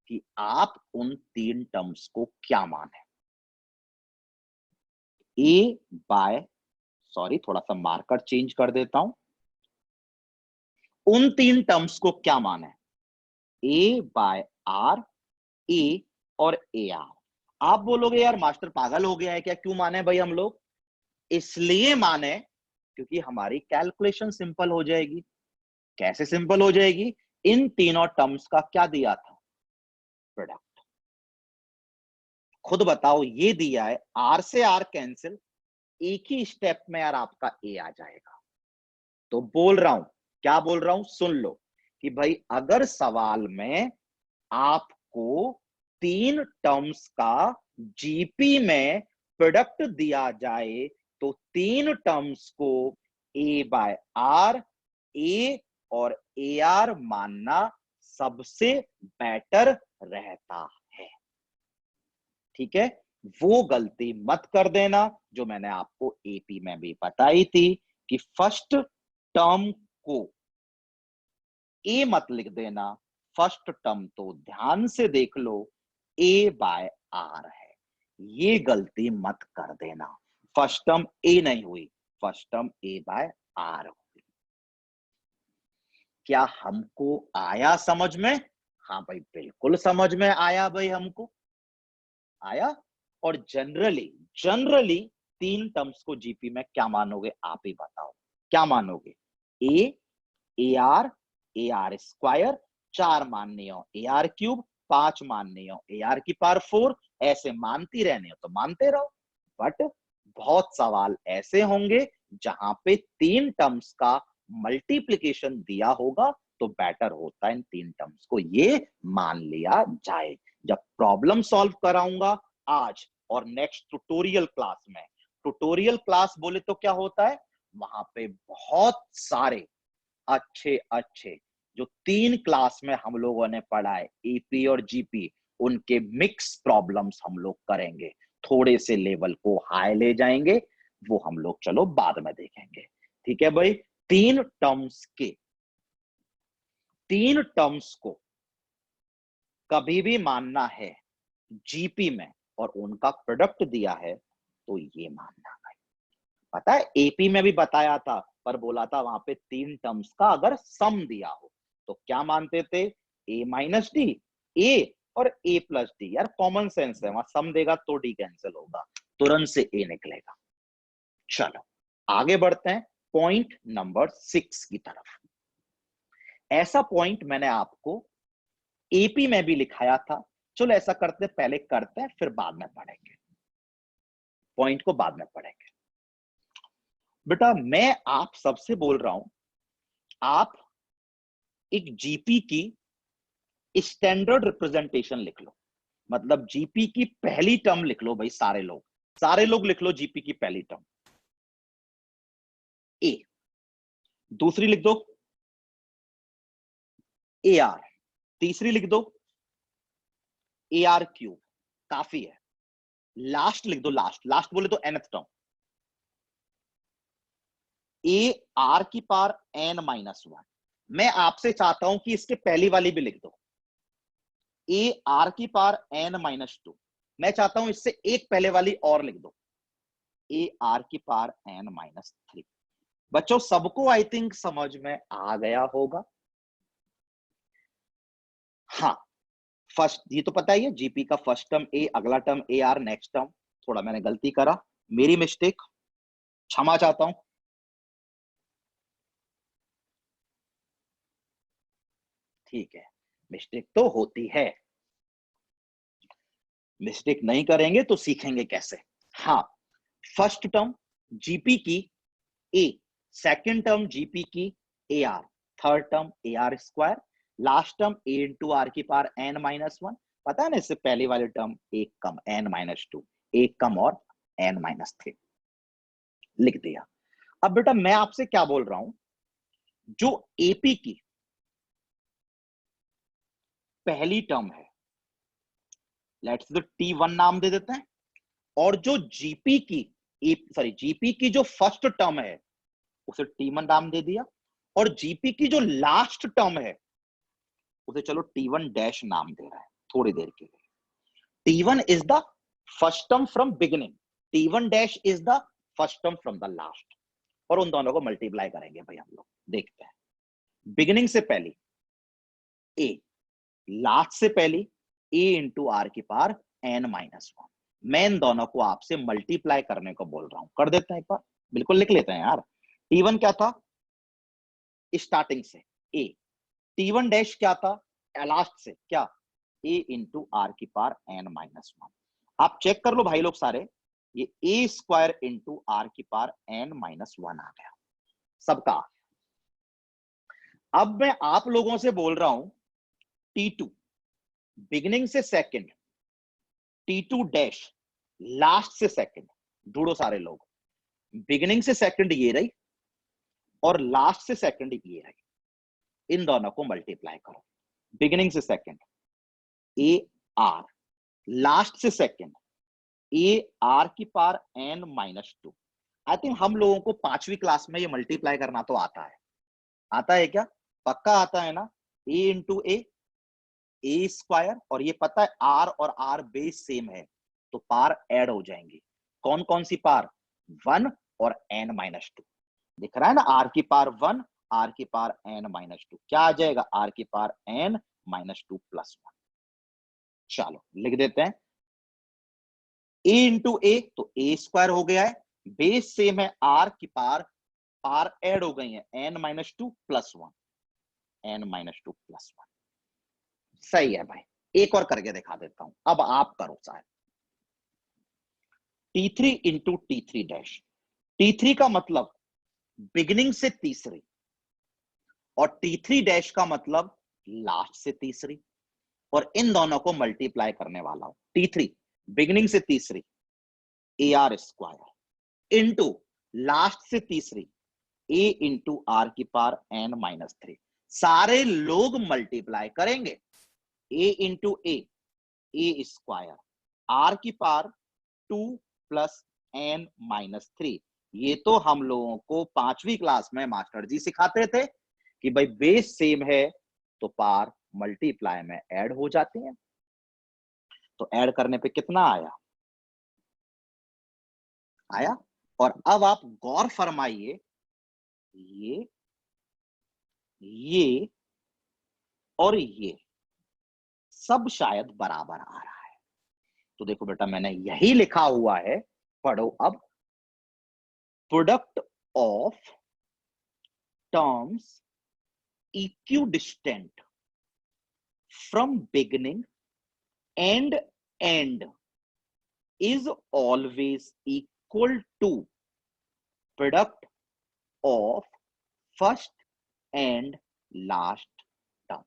कि आप उन 3 टर्म्स को क्या माने। ए बाय, सॉरी थोड़ा सा मार्कर चेंज कर देता हूं, उन 3 टर्म्स को क्या माने, ए बाय आर, ए और ए आर। आप बोलोगे यार मास्टर पागल हो गया है क्या, क्यों माने भाई हम लोग? इसलिए माने क्योंकि हमारी कैलकुलेशन सिंपल हो जाएगी। कैसे सिंपल हो जाएगी? इन तीनों टर्म्स का क्या दिया था, प्रोडक्ट। खुद बताओ, ये दिया है, आर से आर कैंसिल, एक ही स्टेप में यार आपका ए आ जाएगा। तो बोल रहा हूं, क्या बोल रहा हूं, सुन लो कि भाई अगर सवाल में आपको 3 टर्म्स का जीपी में प्रोडक्ट दिया जाए तो 3 टर्म्स को ए बाय आर, ए और ए आर मानना सबसे बेटर रहता है। ठीक है, वो गलती मत कर देना जो मैंने आपको एपी में भी बताई थी कि फर्स्ट टर्म को ए मत लिख देना, फर्स्ट टर्म तो ध्यान से देख लो ए बाय आर है, ये गलती मत कर देना। फर्स्ट टर्म ए नहीं हुई, first term a by r हुई। क्या हमको आया समझ में? हाँ भाई बिल्कुल समझ में आया भाई, हमको आया। और जनरली जनरली 3 टर्म्स को जीपी में क्या मानोगे, आप ही बताओ क्या मानोगे? ए आर स्क्वायर, 4 माननी हो ए आर क्यूब, 5 माननी हो ए आर की पावर 4, ऐसे मानती रहने हो तो मानते रहो। बट बहुत सवाल ऐसे होंगे जहां पे 3 टर्म्स का मल्टीप्लीकेशन दिया होगा, तो बेटर होता है इन 3 टर्म्स को ये मान लिया जाए। जब प्रॉब्लम सॉल्व कराऊंगा आज और नेक्स्ट ट्यूटोरियल क्लास में, ट्यूटोरियल क्लास बोले तो क्या होता है, वहां पे बहुत सारे अच्छे अच्छे जो 3 क्लास में हम लोगों ने पढ़ा है, एपी और जीपी, उनके मिक्स प्रॉब्लम्स हम लोग करेंगे। थोड़े से लेवल को हाई ले जाएंगे, वो हम लोग चलो बाद में देखेंगे। ठीक है भाई, 3 टर्म्स को कभी भी मानना है जीपी में और उनका प्रोडक्ट दिया है तो ये मानना है। पता है एपी में भी बताया था, पर बोला था वहां पे 3 टर्म्स का अगर सम दिया हो तो क्या मानते थे, ए माइनस डी, ए और ए प्लस डी। यार कॉमन सेंस है, वहां सम देगा तो डी कैंसिल होगा, तुरंत से ए निकलेगा। चलो आगे बढ़ते हैं पॉइंट नंबर 6 की तरफ। ऐसा पॉइंट मैंने आपको एपी में भी लिखाया था। चलो ऐसा करते पहले करते हैं, फिर बाद में पढ़ेंगे, पॉइंट को बाद में पढ़ेंगे। बेटा मैं आप सबसे बोल रहा हूं, आप एक जीपी की स्टैंडर्ड रिप्रेजेंटेशन लिख लो। मतलब जीपी की पहली टर्म लिख लो भाई, सारे लोग लिख लो जीपी की पहली टर्म ए, दूसरी लिख दो ए आर, तीसरी लिख दो ए आर क्यूब, काफी है। लास्ट लिख दो, लास्ट बोले तो nth टर्म ए आर की पावर n-1, मैं आपसे चाहता हूं कि इसके पहली वाली भी लिख दो, ए आर की पावर एन माइनस टू। मैं चाहता हूं इससे एक पहले वाली और लिख दो, ए आर की पावर एन माइनस थ्री। बच्चों सबको आई थिंक समझ में आ गया होगा। हाँ, फर्स्ट ये तो पता ही है, जीपी का फर्स्ट टर्म ए, अगला term a are, next term. थोड़ा मैंने गलती करा, मेरी मिस्टेक, क्षमा चाहता हूं। ठीक है, मिस्टेक तो होती है, मिस्टेक नहीं करेंगे तो सीखेंगे कैसे। हाँ, फर्स्ट टर्म जीपी की ए, सेकंड टर्म जीपी की a r, third term a r square, last term a into r की पावर एन माइनस वन। पता है ना, इससे पहले वाले टर्म एक कम एन माइनस टू, एक कम और एन माइनस थ्री, लिख दिया। अब बेटा मैं आपसे क्या बोल रहा हूं, जो एपी की पहली टर्म है, लेट्स द टी वन नाम दे देते हैं, और जो जीपी की जीपी की जो फर्स्ट टर्म है उसे टी वन नाम दे दिया, और जीपी की जो लास्ट टर्म है उसे चलो टी वन डैश नाम दे रहा है थोड़ी देर के लिए। T one is the first term from beginning, T one dash is the first term from the last, और उन दोनों को मल्टीप्लाई करेंगे भाई हम लोग। देखते हैं, बिगिनिंग से पहली ए, लास्ट से पहली ए इंटू आर की पावर एन माइनस वन। मैं इन दोनों को आपसे मल्टीप्लाई करने को बोल रहा हूं, कर देते हैं एक बार, बिल्कुल लिख लेते हैं यार। टी वन क्या था स्टार्टिंग से ए, टी वन डैश क्या था लास्ट से क्या, ए इंटू आर की पावर एन माइनस वन। आप चेक कर लो भाई लोग सारे, ये ए स्क्वायर इंटू आर की पावर एन माइनस वन आ गया, सबका। अब मैं आप लोगों से बोल रहा हूं टी टू, बिगिनिंग से second, T two dash last से सेकंड, ढूंढो सारे लोग। बिगिनिंग से सेकंड ये रही, और लास्ट से सेकंड ये रही, इन दोनों को मल्टीप्लाई करो। बिगिनिंग से सेकंड ए आर, लास्ट से सेकंड ए आर की power n minus two. I think हम लोगों को पांचवी क्लास में ये मल्टीप्लाई करना तो आता है, आता है क्या, पक्का आता है ना। ए इंटू ए स्क्वायर, और ये पता है आर और आर बेस सेम है तो पार ऐड हो जाएंगे। कौन कौन सी पार, वन और एन माइनस टू। दिख रहा है ना, आर की पार वन, आर की पार एन माइनस टू, क्या आ जाएगा, आर की power n minus two plus one. चलो लिख देते हैं, ए इंटू ए तो ए स्क्वायर हो गया है, बेस सेम है, आर की पार पार ऐड हो गई है, n minus two plus one, n minus two plus one. सही है भाई, एक और करके दिखा देता हूं, अब आप करो शायद। T three into T three dash, T three का मतलब बिगिनिंग से तीसरी, और टी थ्री डैश का मतलब लास्ट से तीसरी, और इन दोनों को मल्टीप्लाई करने वाला हूं। टी थ्री बिगिनिंग से तीसरी a r square into last से तीसरी ए इंटू आर की पावर एन माइनस थ्री। सारे लोग मल्टीप्लाई करेंगे, a into a square, r की power two plus n minus three. ये तो हम लोगों को पांचवी क्लास में मास्टर जी सिखाते थे कि भाई बेस सेम है तो पार मल्टीप्लाई में ऐड हो जाते हैं। तो ऐड करने पे कितना आया, आया। और अब आप गौर फरमाइए, ये और ये सब शायद बराबर आ रहा है। तो देखो बेटा मैंने यही लिखा हुआ है, पढ़ो अब। Product of terms equidistant from beginning and and is always equal to product of first and last term।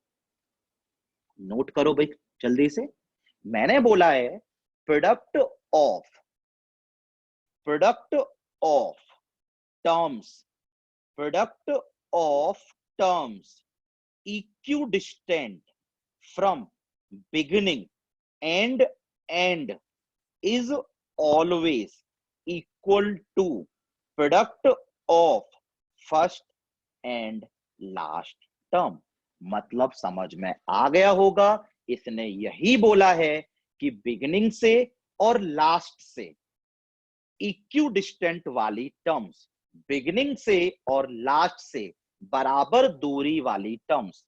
Note करो भाई जल्दी से, मैंने बोला है product of terms, product of terms equidistant from beginning and and is always equal to product of first and last term. मतलब समझ में आ गया होगा, इसने यही बोला है कि बिगिनिंग से और लास्ट से इक्विडिस्टेंट वाली टर्म्स, बिगिनिंग से और लास्ट से बराबर दूरी वाली टर्म्स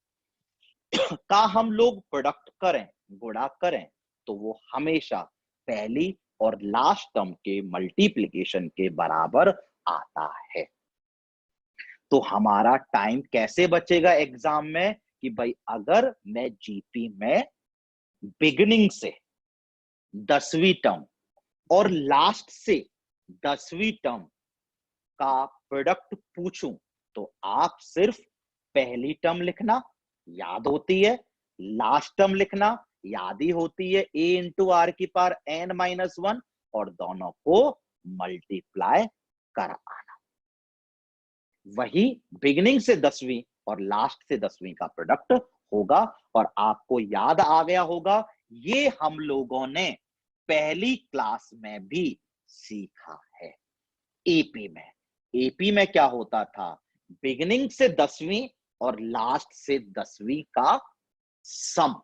का हम लोग प्रोडक्ट करें, गुणा करें, तो वो हमेशा पहली और लास्ट टर्म के मल्टीप्लिकेशन के बराबर आता है। तो हमारा टाइम कैसे बचेगा एग्जाम में कि भाई अगर मैं जीपी में बिगिनिंग से 10वीं टर्म और लास्ट से 10वीं टर्म का प्रोडक्ट पूछूं, तो आप सिर्फ पहली टर्म लिखना, याद होती है, लास्ट टर्म लिखना याद ही होती है, a इंटू आर की पावर n-1, और दोनों को मल्टीप्लाई कर आना। वही बिगिनिंग से 10वीं और लास्ट से 10वीं का प्रोडक्ट होगा। और आपको याद आ गया होगा, ये हम लोगों ने पहली क्लास में भी सीखा है। एपी में क्या होता था, बिगिनिंग से 10वीं और लास्ट से 10वीं का सम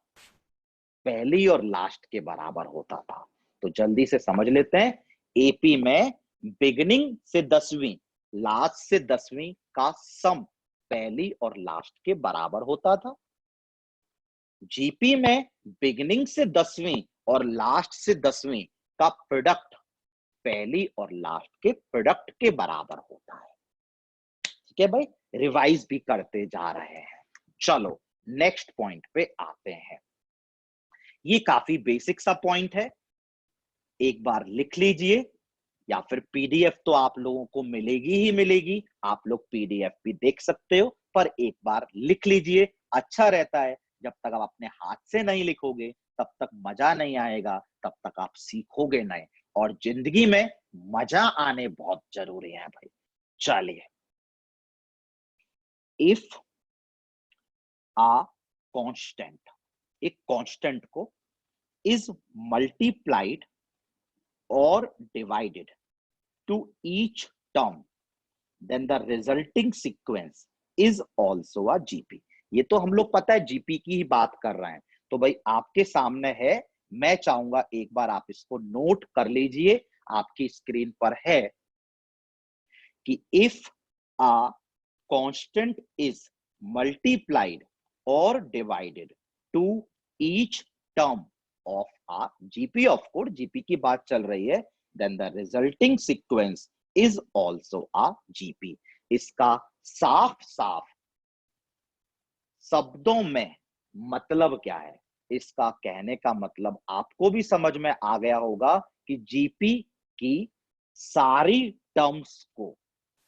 पहली और लास्ट के बराबर होता था। तो जल्दी से समझ लेते हैं, एपी में बिगिनिंग से 10वीं लास्ट से 10वीं का सम पहली और लास्ट के बराबर होता था। जीपी में बिगिनिंग से 10वीं और लास्ट से 10वीं का प्रोडक्ट पहली और लास्ट के प्रोडक्ट के बराबर होता है। ठीक है भाई, रिवाइज भी करते जा रहे हैं। चलो नेक्स्ट पॉइंट पे आते हैं। ये काफी बेसिक सा पॉइंट है, एक बार लिख लीजिए, या फिर पीडीएफ तो आप लोगों को मिलेगी ही मिलेगी, आप लोग पीडीएफ भी देख सकते हो, पर एक बार लिख लीजिए, अच्छा रहता है। जब तक आप अपने हाथ से नहीं लिखोगे तब तक मजा नहीं आएगा, तब तक आप सीखोगे नहीं, और जिंदगी में मजा आने बहुत जरूरी है भाई। चलिए, इफ आ कांस्टेंट, एक कांस्टेंट को is multiplied or divided to each term, then the resulting sequence is also a GP। ये तो हम लोग पता है जीपी की ही बात कर रहे हैं, तो भाई आपके सामने है, मैं चाहूंगा एक बार आप इसको नोट कर लीजिए, आपकी स्क्रीन पर है कि if a constant is multiplied or divided to each term of a GP, of course GP की बात चल रही है, then the resulting sequence is also a GP। इसका साफ साफ शब्दों में मतलब क्या है, इसका कहने का मतलब आपको भी समझ में आ गया होगा कि जीपी की सारी टर्म्स को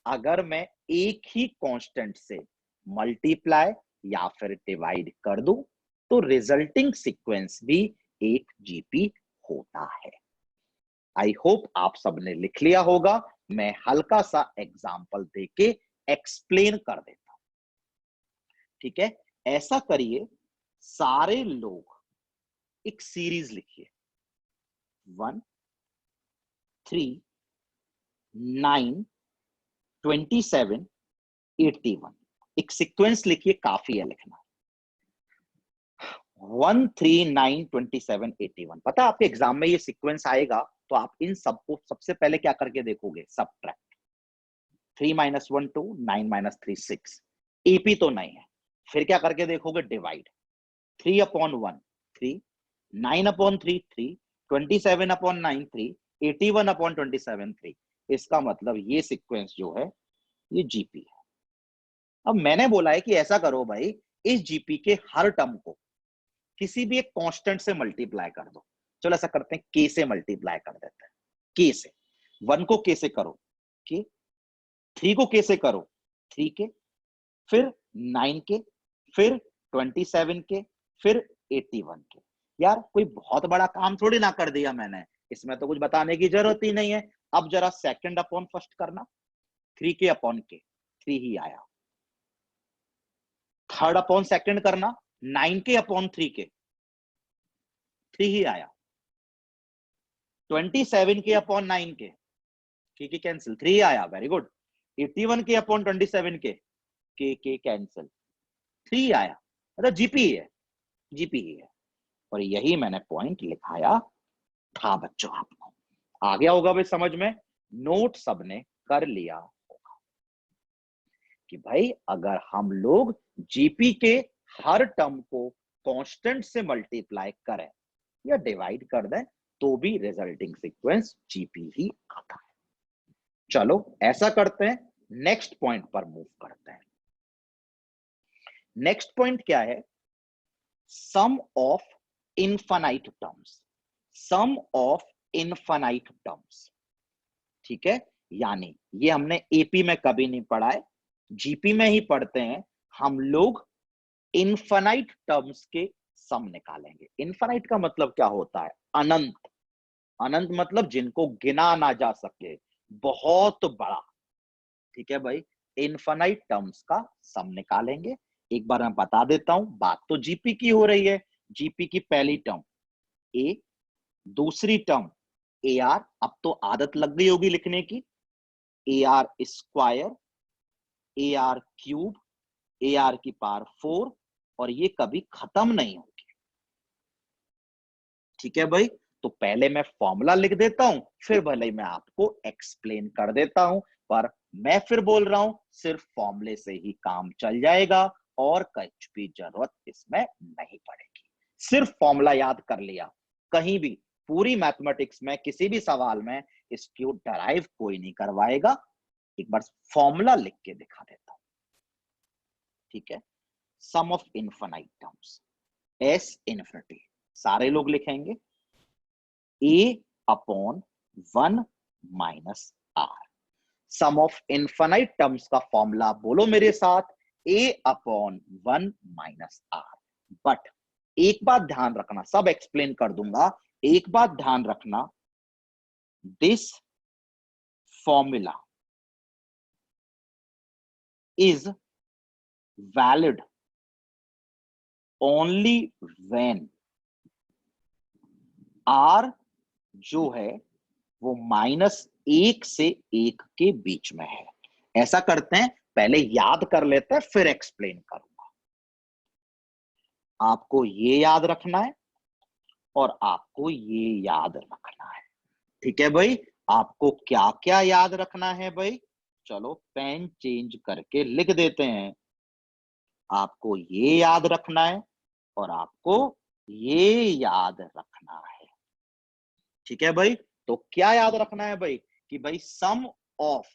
अगर मैं एक ही कांस्टेंट से मल्टीप्लाई या फिर डिवाइड कर दूं, तो रिजल्टिंग सीक्वेंस भी एक जीपी होता है। आई होप आप सबने लिख लिया होगा, मैं हल्का सा एग्जांपल देके एक्सप्लेन कर देता हूं। ठीक है, ऐसा करिए, सारे लोग एक सीरीज लिखिए, 1 3 9 27 81, एक सीक्वेंस लिखिए, काफी है लिखना। 1 3 9 27 81, पता है आपके एग्जाम में ये सीक्वेंस आएगा, तो आप इन सबको सबसे पहले क्या करके देखोगे, सबट्रैक्ट। 3 - 1 2, 9 - 3 6, एपी तो नहीं है, फिर क्या करके देखोगे, डिवाइड। 3/1 3, 9/3 3, 27/9 3, 81/27 3। इसका मतलब ये सीक्वेंस जो है ये जीपी है। अब मैंने बोला है कि ऐसा करो भाई, इस जीपी के हर टर्म को किसी भी एक कांस्टेंट से मल्टीप्लाई कर दो। चलो ऐसा करते हैं, के से मल्टीप्लाई कर देते हैं, के से। 1 को के से करो के, 3 को के से करो 3 के, फिर 9 के, फिर 27 के, फिर 81 के। यार कोई बहुत बड़ा काम थोड़ी ना कर दिया मैंने, इसमें तो कुछ बताने की जरूरत ही नहीं है। अब जरा सेकंड अपॉन फर्स्ट करना, 3 के अपॉन के 3 ही आया। थर्ड अपॉन सेकंड करना, 9 के अपॉन 3 के 3 ही आया। 27 के अपॉन 9 के कैंसिल, 3 आया, वेरी गुड। 81 के अपॉन 27 के कैंसिल, 3 आया, मतलब जीपी है, जीपी है। और यही मैंने पॉइंट लिखाया था बच्चों। आपको आ गया होगा भाई समझ में, नोट सबने कर लिया होगा कि भाई अगर हम लोग जीपी के हर टर्म को कांस्टेंट से मल्टीप्लाई करें या डिवाइड कर दें तो भी रिजल्टिंग सीक्वेंस जीपी ही आता है। चलो ऐसा करते हैं, नेक्स्ट पॉइंट पर मूव करते हैं। नेक्स्ट पॉइंट क्या है? Sum of infinite terms, sum of infinite terms. ठीक है, यानी ये हमने एपी में कभी नहीं पढ़ा है, जीपी में ही पढ़ते हैं हम लोग। इनफाइनाइट टर्म्स के सम निकालेंगे। इनफाइनाइट का मतलब क्या होता है? अनंत। अनंत मतलब जिनको गिना ना जा सके, बहुत बड़ा। ठीक है भाई, इनफाइनाइट टर्म्स का सम निकालेंगे। एक बार मैं बता देता हूं, बात तो जीपी की हो रही है। जीपी की पहली टर्म ए, दूसरी टर्म ए आर। अब तो आदत लग गई होगी लिखने की, a r square, A r cube, A r की पावर 4, और ये कभी खत्म नहीं होगी। ठीक है भाई, तो पहले मैं फॉर्मूला लिख देता हूं, फिर भले ही मैं आपको एक्सप्लेन कर देता हूं, पर मैं फिर बोल रहा हूं सिर्फ फॉर्मूले से ही काम चल जाएगा और कुछ भी जरूरत इसमें नहीं पड़ेगी। सिर्फ फॉर्मूला याद कर लिया, कहीं भी पूरी मैथमेटिक्स में किसी भी सवाल में इसको डराइव कोई नहीं करवाएगा। एक बार फॉर्मूला लिख के दिखा देता हूं। ठीक है, sum of infinite terms, S infinity, सारे लोग लिखेंगे a upon 1 minus r. Sum of infinite terms का फॉर्मूला बोलो मेरे साथ, a upon 1 minus r. But एक बात ध्यान रखना, सब एक्सप्लेन कर दूंगा, एक बात ध्यान रखना, this formula is valid only when r जो है वो -1 से 1 के बीच में है। ऐसा करते हैं, पहले याद कर लेते हैं फिर एक्सप्लेन करूंगा। आपको ये याद रखना है और आपको ये याद रखना है। ठीक है भाई, आपको क्या क्या याद रखना है भाई? चलो पेन चेंज करके लिख देते हैं। आपको ये याद रखना है और आपको ये याद रखना है। ठीक है भाई, तो क्या याद रखना है भाई? कि भाई सम ऑफ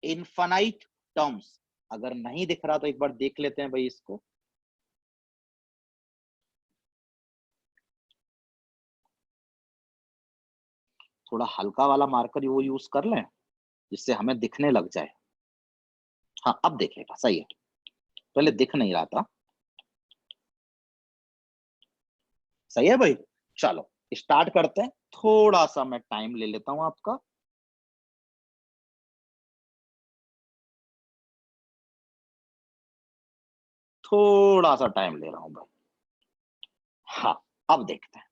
इनफाइनाइट टर्म्स, अगर नहीं दिख रहा तो एक बार देख लेते हैं भाई इसको। थोड़ा हल्का वाला मार्कर वो यूज कर लें जिससे हमें दिखने लग जाए। हाँ अब देखेगा, सही है, पहले दिख नहीं रहा था। सही है भाई, चलो स्टार्ट करते हैं। थोड़ा सा मैं टाइम ले लेता हूं आपका। थोड़ा सा टाइम ले रहा हूं भाई। हाँ अब देखते हैं।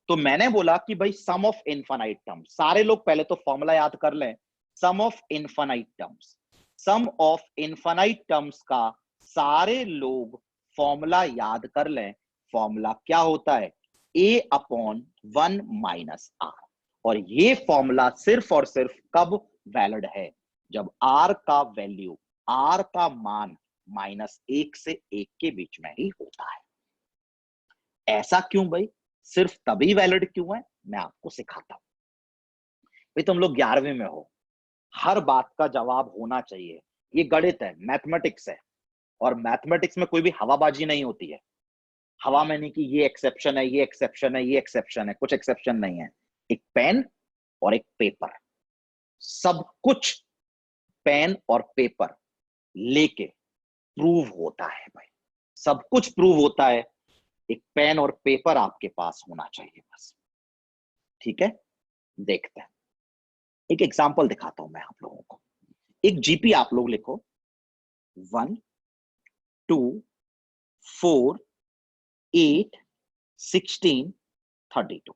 तो मैंने बोला कि भाई सम ऑफ इनफाइनाइट टर्म्स, सारे लोग पहले तो फॉर्मूला याद कर लें। Sum of infinite terms, sum of infinite terms का सारे लोग फॉर्मूला याद कर लें। फॉर्मूला क्या होता है? a upon 1 minus r. और ये फॉर्मूला सिर्फ और सिर्फ कब वैलिड है? जब r का वैल्यू, r का मान -1 से 1 के बीच में ही होता है। ऐसा क्यों भाई? सिर्फ तभी वैलिड क्यों है, मैं आपको सिखाता हूं। भाई तुम लोग 11वीं में हो, हर बात का जवाब होना चाहिए। ये गणित है, मैथमेटिक्स है, और मैथमेटिक्स में कोई भी हवाबाजी नहीं होती है। हवा में नहीं कि ये एक्सेप्शन है, ये एक्सेप्शन है, ये एक्सेप्शन है, कुछ एक्सेप्शन नहीं है। एक पेन और एक पेपर, सब कुछ पेन और पेपर लेके प्रूव होता है भाई। सब कुछ प्रूव होता है, एक पेन और पेपर आपके पास होना चाहिए बस। ठीक है, देखते हैं। एक एग्जांपल दिखाता हूं मैं आप लोगों को। एक जीपी आप लोग लिखो, 1 2 4 8 16 32।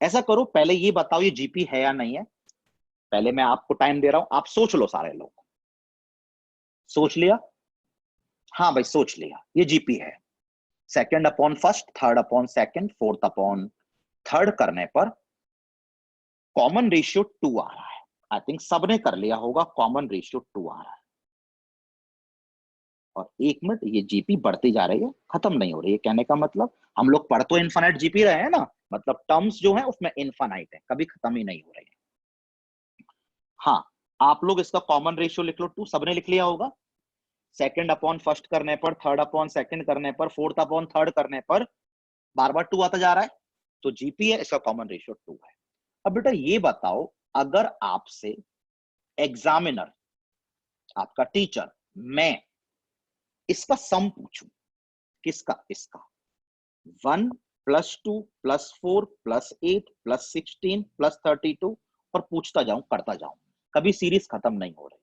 ऐसा करो, पहले ये बताओ ये जीपी है या नहीं है। पहले मैं आपको टाइम दे रहा हूं, आप सोच लो, सारे लोग सोच लिया? हाँ भाई सोच लिया, ये जीपी है। Second upon first, third upon second, fourth upon third करने पर कॉमन रेशियो 2 आ रहा है। आई थिंक सबने कर लिया होगा, कॉमन रेशियो 2 आ रहा है। और 1 मिनट, ये जीपी बढ़ती जा रही है, खत्म नहीं हो रही है। कहने का मतलब हम लोग पढ़ तो इन्फानाइट जीपी रहे हैं ना, मतलब टर्म्स जो है उसमें इन्फानाइट है, कभी खत्म ही नहीं हो रही है। हाँ, आप लोग इसका कॉमन रेशियो लिख लो 2, सबने लिख लिया होगा। सेकंड अपॉन फर्स्ट करने पर, थर्ड अपॉन सेकंड करने पर, फोर्थ अपॉन थर्ड करने पर बार बार 2 आता जा रहा है, तो जीपी है, इसका कॉमन रेशियो 2 है। अब बेटा ये बताओ, अगर आपसे एग्जामिनर, आपका टीचर, मैं इसका सम पूछूं, किसका, इसका 1 + 2 + 4 + 8 + 16 + 32, और पूछता जाऊं, करता जाऊं, कभी सीरीज खत्म नहीं हो रही।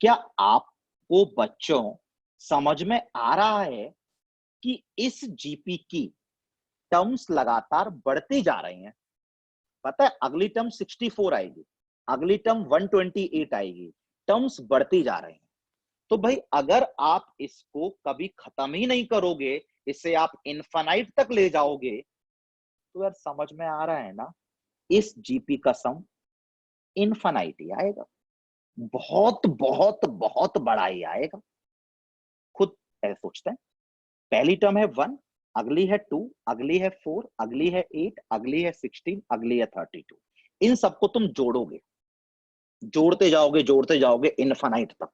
क्या आपको बच्चों समझ में आ रहा है कि इस जीपी की टर्म्स लगातार बढ़ती जा रही हैं? पता है अगली टर्म 64 आएगी, अगली टर्म 128 आएगी, टर्म्स बढ़ती जा रही हैं। तो भाई अगर आप इसको कभी खत्म ही नहीं करोगे, इसे आप इनफाइनाइट तक ले जाओगे, तो यार समझ में आ रहा है ना, इस जीपी का सम इनफाइनाइट ही आएगा, बहुत बहुत बहुत बड़ा ही आएगा। खुद ऐसे सोचते हैं, पहली टर्म है 1, अगली है 2, अगली है 4, अगली है 8, अगली है 16, अगली है 32। इन सबको तुम जोड़ोगे, जोड़ते जाओगे इनफाइनाइट तक,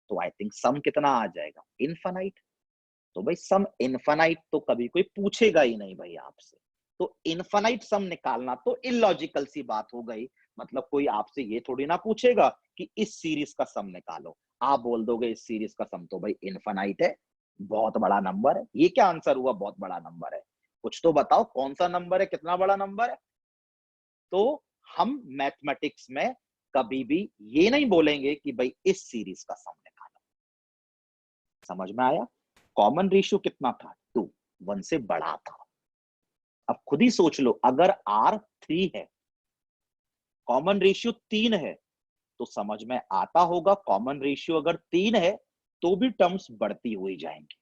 तो आई थिंक सम कितना आ जाएगा, इनफाइनाइट। तो भाई सम इनफाइनाइट तो कभी कोई पूछेगा ही नहीं भाई आपसे, तो इनफाइनाइट सम निकालना तो इलॉजिकल सी बात हो गई। मतलब कोई आपसे ये थोड़ी ना पूछेगा कि इस सीरीज का सम निकालो, आप बोल दोगे इस सीरीज का सम तो भाई इनफाइनाइट है, बहुत बड़ा नंबर है। ये क्या आंसर हुआ, बहुत बड़ा नंबर है? कुछ तो बताओ कौन सा नंबर है, कितना बड़ा नंबर है? तो हम मैथमेटिक्स में कभी भी ये नहीं बोलेंगे कि भाई इस सीरीज का सम निकालो। समझ में आया? कॉमन रेशियो कितना था, 2, 1 से बड़ा था। अब खुद ही सोच लो, अगर R 3 है, कॉमन रेशियो 3 है, तो समझ में आता होगा कॉमन रेशियो अगर 3 है तो भी टर्म्स बढ़ती हुई जाएंगी,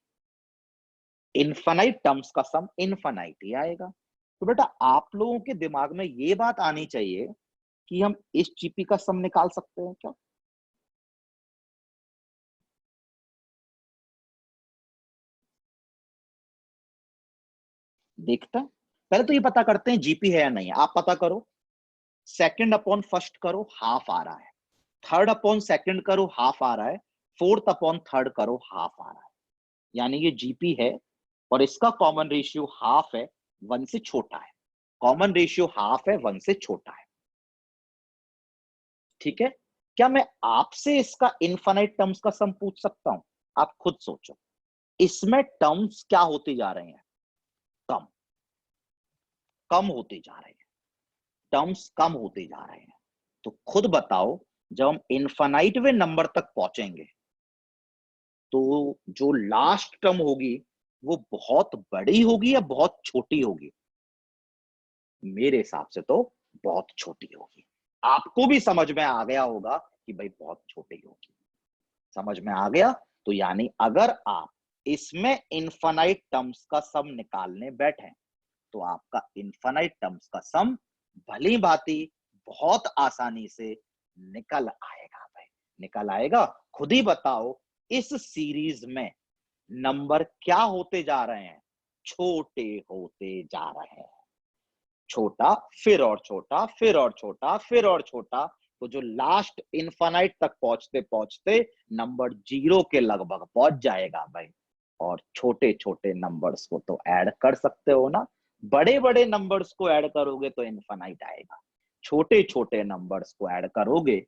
इनफाइनाइट टर्म्स का सम इनफाइनाइट ही आएगा। तो बेटा आप लोगों के दिमाग में ये बात आनी चाहिए कि हम इस जीपी का सम निकाल सकते हैं क्या? देखते हैं, पहले तो ये पता करते हैं जीपी है या नहीं है। आप पता करो, सेकंड अपॉन फर्स्ट करो, हाफ आ रहा है, थर्ड अपॉन सेकंड करो, हाफ आ रहा है, फोर्थ अपॉन थर्ड करो, हाफ आ रहा है, यानी ये जीपी है। और इसका कॉमन रेशियो हाफ है, 1 से छोटा है। कॉमन रेशियो हाफ है, 1 से छोटा है, ठीक है। क्या मैं आपसे इसका इनफाइनाइट टर्म्स का सम पूछ सकता हूं? आप खुद सोचो, इसमें टर्म्स क्या होती जा रहे हैं, कम, कम होते जा रहे हैं, टर्म्स कम होते जा रहे हैं। तो खुद बताओ, जब हम इनफाइनाइटवे नंबर तक पहुंचेंगे तो जो लास्ट टर्म होगी वो बहुत बड़ी होगी या बहुत छोटी होगी? मेरे हिसाब से तो बहुत छोटी होगी। आपको भी समझ में आ गया होगा कि भाई बहुत छोटी होगी। समझ में आ गया? तो यानी अगर आप इसमें इनफाइनाइट टर्म्स का सम निकालने बैठे तो आपका इनफाइनाइट टर्म्स का सम भली भांति बहुत आसानी से निकल आएगा भाई, निकल आएगा। खुद ही बताओ, इस सीरीज में नंबर क्या होते जा रहे हैं, छोटे होते जा रहे हैं, छोटा फिर और छोटा फिर और छोटा फिर और छोटा। तो जो लास्ट इनफाइनाइट तक पहुंचते पहुंचते नंबर 0 के लगभग पहुंच जाएगा भाई। और छोटे छोटे नंबर्स को तो ऐड कर सकते हो ना, बड़े बड़े नंबर्स को ऐड करोगे तो इनफाइनाइट आएगा, छोटे छोटे नंबर्स को ऐड करोगे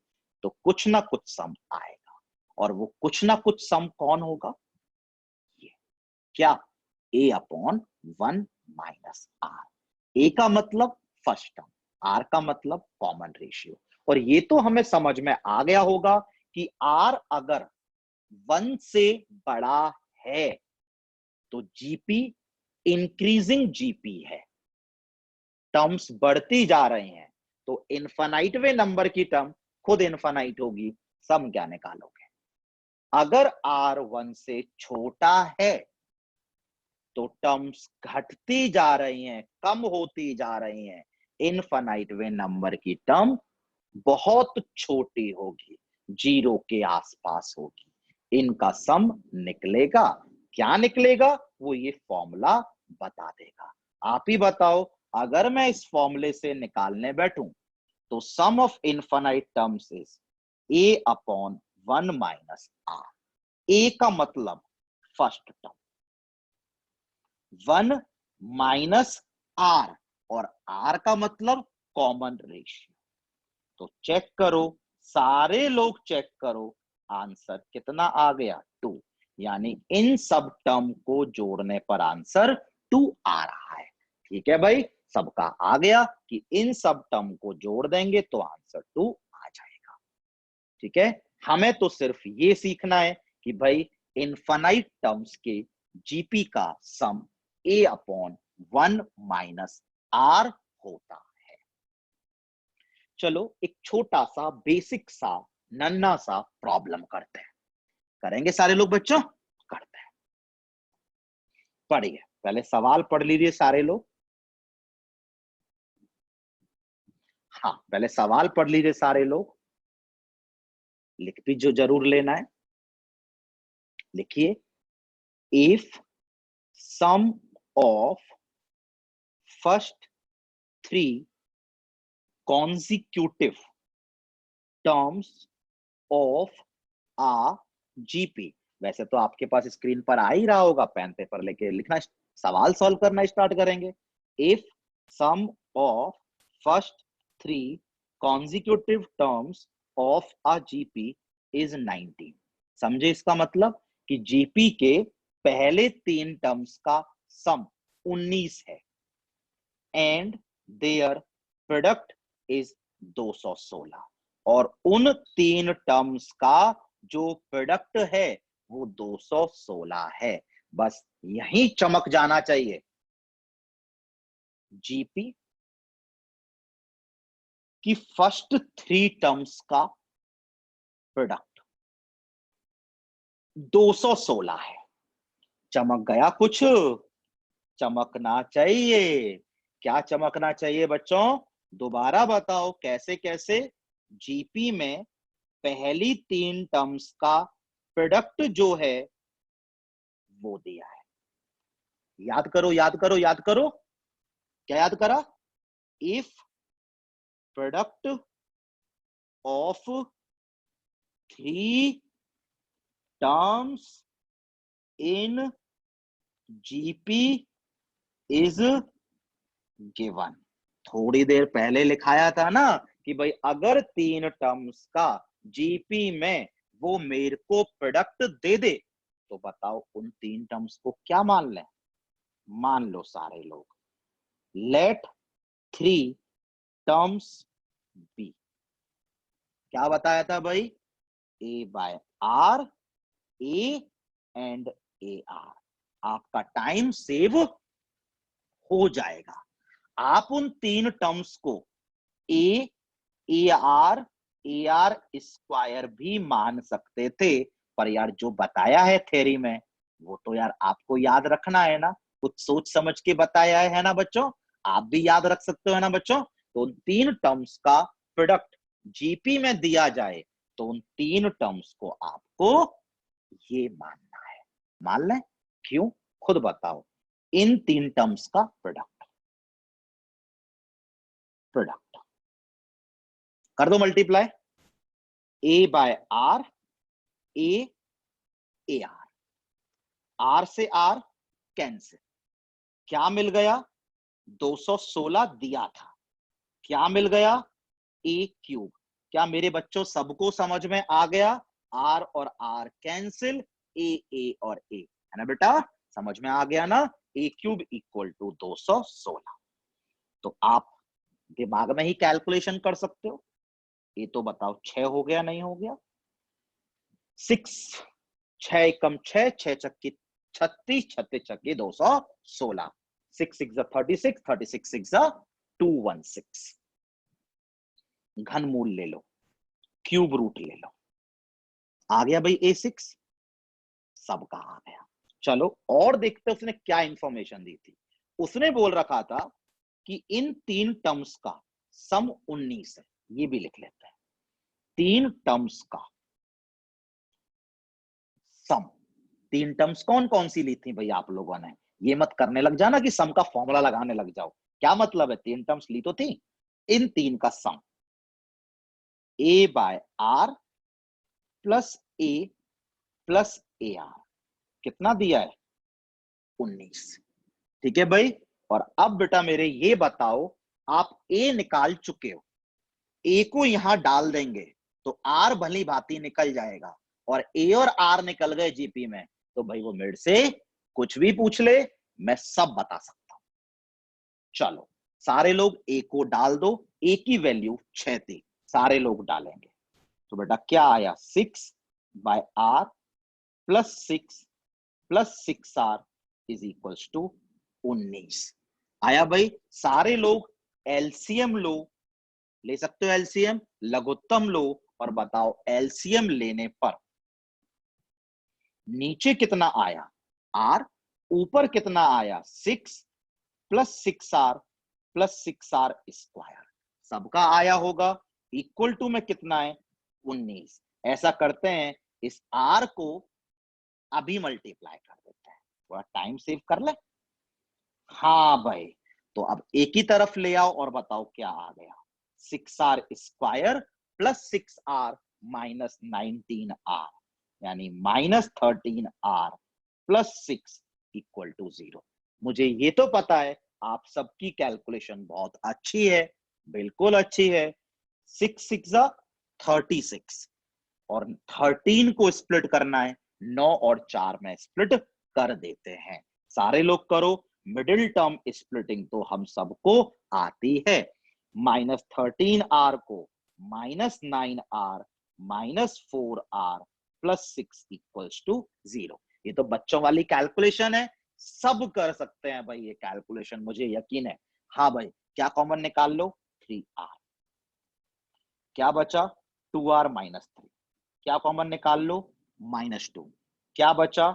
तो कुछ ना कुछ सम आएगा। और वो कुछ ना कुछ सम कौन होगा, ये क्या, A/1 माइनस R। ए का मतलब फर्स्ट टर्म, आर का मतलब कॉमन रेशियो। और ये तो हमें समझ में आ गया होगा कि आर अगर 1 से बड़ा है तो जीपी इंक्रीजिंग जीपी है, टर्म्स बढ़ती जा रही हैं, तो इनफाइनाइटवे नंबर की टर्म खुद इनफाइनाइट होगी, सम क्या निकालोगे? अगर r 1 से छोटा है तो टर्म्स घटती जा रही हैं, कम होती जा रही हैं। इनफाइनाइट वे नंबर की टर्म बहुत छोटी होगी, 0 के आसपास होगी। इनका सम निकलेगा। क्या निकलेगा वो ये फॉर्मूला बता देगा। आप ही बताओ, अगर मैं इस फॉर्मूले से निकालने बैठूं तो sum of infinite terms is a upon 1 minus r। a का मतलब फर्स्ट टर्म, 1 माइनस r, और r का मतलब कॉमन रेशियो। तो चेक करो, सारे लोग चेक करो, आंसर कितना आ गया 2। यानी इन सब टर्म को जोड़ने पर आंसर 2 आ रहा है। ठीक है भाई, सबका आ गया कि इन सब टर्म को जोड़ देंगे तो आंसर 2 आ जाएगा। ठीक है, हमें तो सिर्फ ये सीखना है कि भाई इनफाइनाइट टर्म्स के जीपी का sum a upon 1 minus r होता है। चलो एक छोटा सा बेसिक सा नन्ना सा प्रॉब्लम करते हैं। करेंगे सारे लोग बच्चों? करते हैं। पढ़िए, पहले सवाल पढ़ लीजिए सारे लोग। हाँ, पहले सवाल पढ़ लीजिए सारे लोग। लिख भी जो जरूर लेना है। लिखिए, if sum of first 3 consecutive terms of a GP। वैसे तो आपके पास स्क्रीन पर आ ही रहा होगा, पेन पेपर लेके लिखना, सवाल सॉल्व करना स्टार्ट करेंगे। If sum of first 3 consecutive terms of a GP is 19। समझे इसका मतलब कि जीपी के पहले 3 टर्म्स का सम 19 है एंड देयर प्रोडक्ट इज 216, और उन 3 टर्म्स का जो प्रोडक्ट है वो 216 है। बस यही चमक जाना चाहिए। जीपी की फर्स्ट 3 टर्म्स का प्रोडक्ट 216 है। चमक गया कुछ? चमकना चाहिए। क्या चमकना चाहिए बच्चों? दोबारा बताओ, कैसे कैसे? जीपी में पहली 3 टर्म्स का प्रोडक्ट जो है वो दिया है। याद करो, याद करो, याद करो। क्या याद करा? If product of 3 terms in GP is given. थोड़ी देर पहले लिखाया था ना कि भाई अगर 3 टर्म्स का जीपी में वो मेरे को प्रोडक्ट दे दे तो बताओ उन 3 टर्म्स को क्या मान लें? मान लो सारे लोग, लेट 3 टर्म्स बी। क्या बताया था भाई? A by r, a and a r. आपका टाइम सेव हो जाएगा। आप उन 3 टर्म्स को ए आर स्क्वायर भी मान सकते थे, पर यार जो बताया है थ्योरी में वो तो यार आपको याद रखना है ना, कुछ सोच समझ के बताया है ना बच्चों? आप भी याद रख सकते हो ना बच्चों? तो उन 3 टर्म्स का प्रोडक्ट जीपी में दिया जाए तो उन 3 टर्म्स को आपको ये मानना है। मान लें? क्यों? खुद बताओ। इन 3 टर्म्स का प्रोडक्ट कर दो multiply, a by r, a r, r से आर कैंसिल। क्या मिल गया? 216 दिया था। क्या मिल गया? A cube. क्या मेरे बच्चों सबको समझ में आ गया? आर और आर कैंसिल, ए और ए, है ना बेटा? समझ में आ गया ना? ए क्यूब इक्वल टू 216। तो आप दिमाग में ही कैलकुलेशन कर सकते हो। ये तो बताओ 6 हो गया नहीं हो गया? 6, 6 एकम 6, 6 चक्की 36, 36 चक्की 216, 6 6 36, 36 6 216। घनमूल ले लो, क्यूब रूट ले लो। आ गया भाई A6। सबका आ गया। चलो और देखते उसने क्या इंफॉर्मेशन दी थी। उसने बोल रखा था कि इन 3 टर्म्स का सम 19 है। ये भी लिख लेते हैं, 3 टर्म्स का सम। 3 टर्म्स कौन कौन सी ली थी भाई आप लोगों ने? ये मत करने लग जाना कि सम का फॉर्मूला लगाने लग जाओ। क्या मतलब है? 3 टर्म्स ली तो थी। इन 3 का sum a by r plus a plus a r कितना दिया है? 19। ठीक है भाई। और अब बेटा मेरे ये बताओ, आप ए निकाल चुके हो, ए को यहां डाल देंगे तो आर भली भांति निकल जाएगा, और ए और आर निकल गए जीपी में, तो भाई वो मेरे से कुछ भी पूछ ले, मैं सब बता सकता हूं। चलो सारे लोग ए को डाल दो। ए की वैल्यू 6 थी, सारे लोग डालेंगे तो बेटा क्या आया? 6 by r plus 6 plus 6 r is equals to 19 आया भाई। सारे लोग एलसीएम लो, ले सकते हो एलसीएम, लघुत्तम लो, और बताओ एलसीएम लेने पर नीचे कितना आया? आर। ऊपर कितना आया? 6 plus 6 r plus 6 r square. सबका आया होगा। इक्वल टू में कितना है? 19। ऐसा करते हैं, इस आर को अभी मल्टीप्लाई कर देते हैं, थोड़ा टाइम सेव कर ले। हाँ भाई, तो अब एक ही तरफ ले आओ और बताओ क्या आ गया? 6r square plus 6r minus 19r, यानी minus 13r plus 6 equal to 0। मुझे ये तो पता है आप सबकी कैलकुलेशन बहुत अच्छी है, बिल्कुल अच्छी है। 6 6 36, और 13 को स्प्लिट करना है, 9 और 4 में स्प्लिट कर देते हैं। सारे लोग करो। मिडिल टर्म स्प्लिटिंग तो हम सबको आती है। माइनस 13r को minus 9r minus 4r plus 6 equals to 0। ये तो बच्चों वाली कैलकुलेशन है, सब कर सकते हैं भाई ये कैलकुलेशन, मुझे यकीन है। हाँ भाई, क्या कॉमन निकाल लो? 3r। क्या बचा? 2r minus 3। क्या कॉमन निकाल लो? -2। क्या बचा?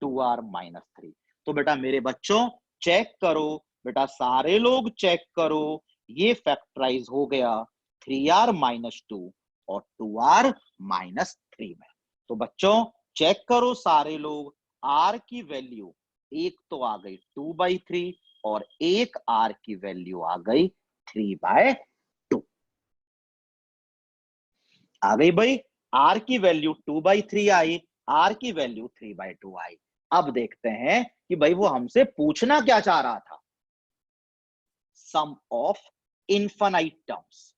2r minus 3। तो बेटा मेरे बच्चों चेक करो, बेटा सारे लोग चेक करो, ये फैक्टराइज हो गया 3r माइनस 2 और 2r माइनस 3 में। तो बच्चों चेक करो सारे लोग, r की वैल्यू एक तो आ गई 2/3 और एक r की वैल्यू आ गई 3/2। आ गई भाई। r की वैल्यू 2/3 आई, r की वैल्यू 3/2 आई। अब देखते हैं कि भाई वो हमसे पूछना क्या चाह रहा था। Sum of infinite terms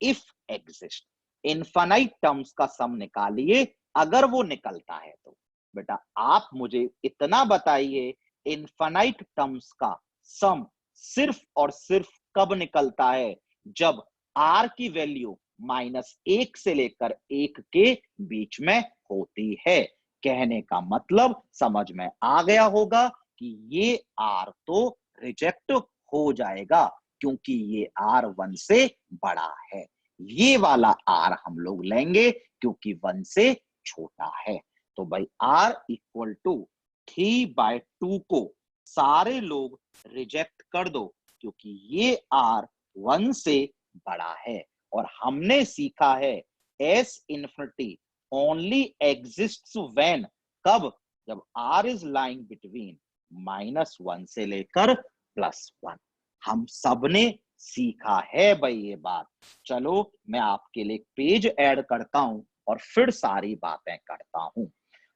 if exist. Infinite terms का सम निकालिए अगर वो निकलता है तो। बेटा आप मुझे इतना बताइए, इनफाइनाइट टर्म्स का सम सिर्फ और सिर्फ कब निकलता है? जब r की वैल्यू -1 से लेकर 1 के बीच में होती है। कहने का मतलब समझ में आ गया होगा कि ये r तो रिजेक्ट हो जाएगा, क्योंकि ये r 1 से बड़ा है। ये वाला r हम लोग लेंगे क्योंकि 1 से छोटा है। तो भाई r इक्वल टू 3/2 को सारे लोग रिजेक्ट कर दो, क्योंकि ये r 1 से बड़ा है। और हमने सीखा है s infinity only exists when, कब? जब r इज लाइंग बिटवीन -1 से लेकर +1। हम सबने सीखा है भाई ये बात। चलो मैं आपके लिए पेज ऐड करता हूं और फिर सारी बातें करता हूं।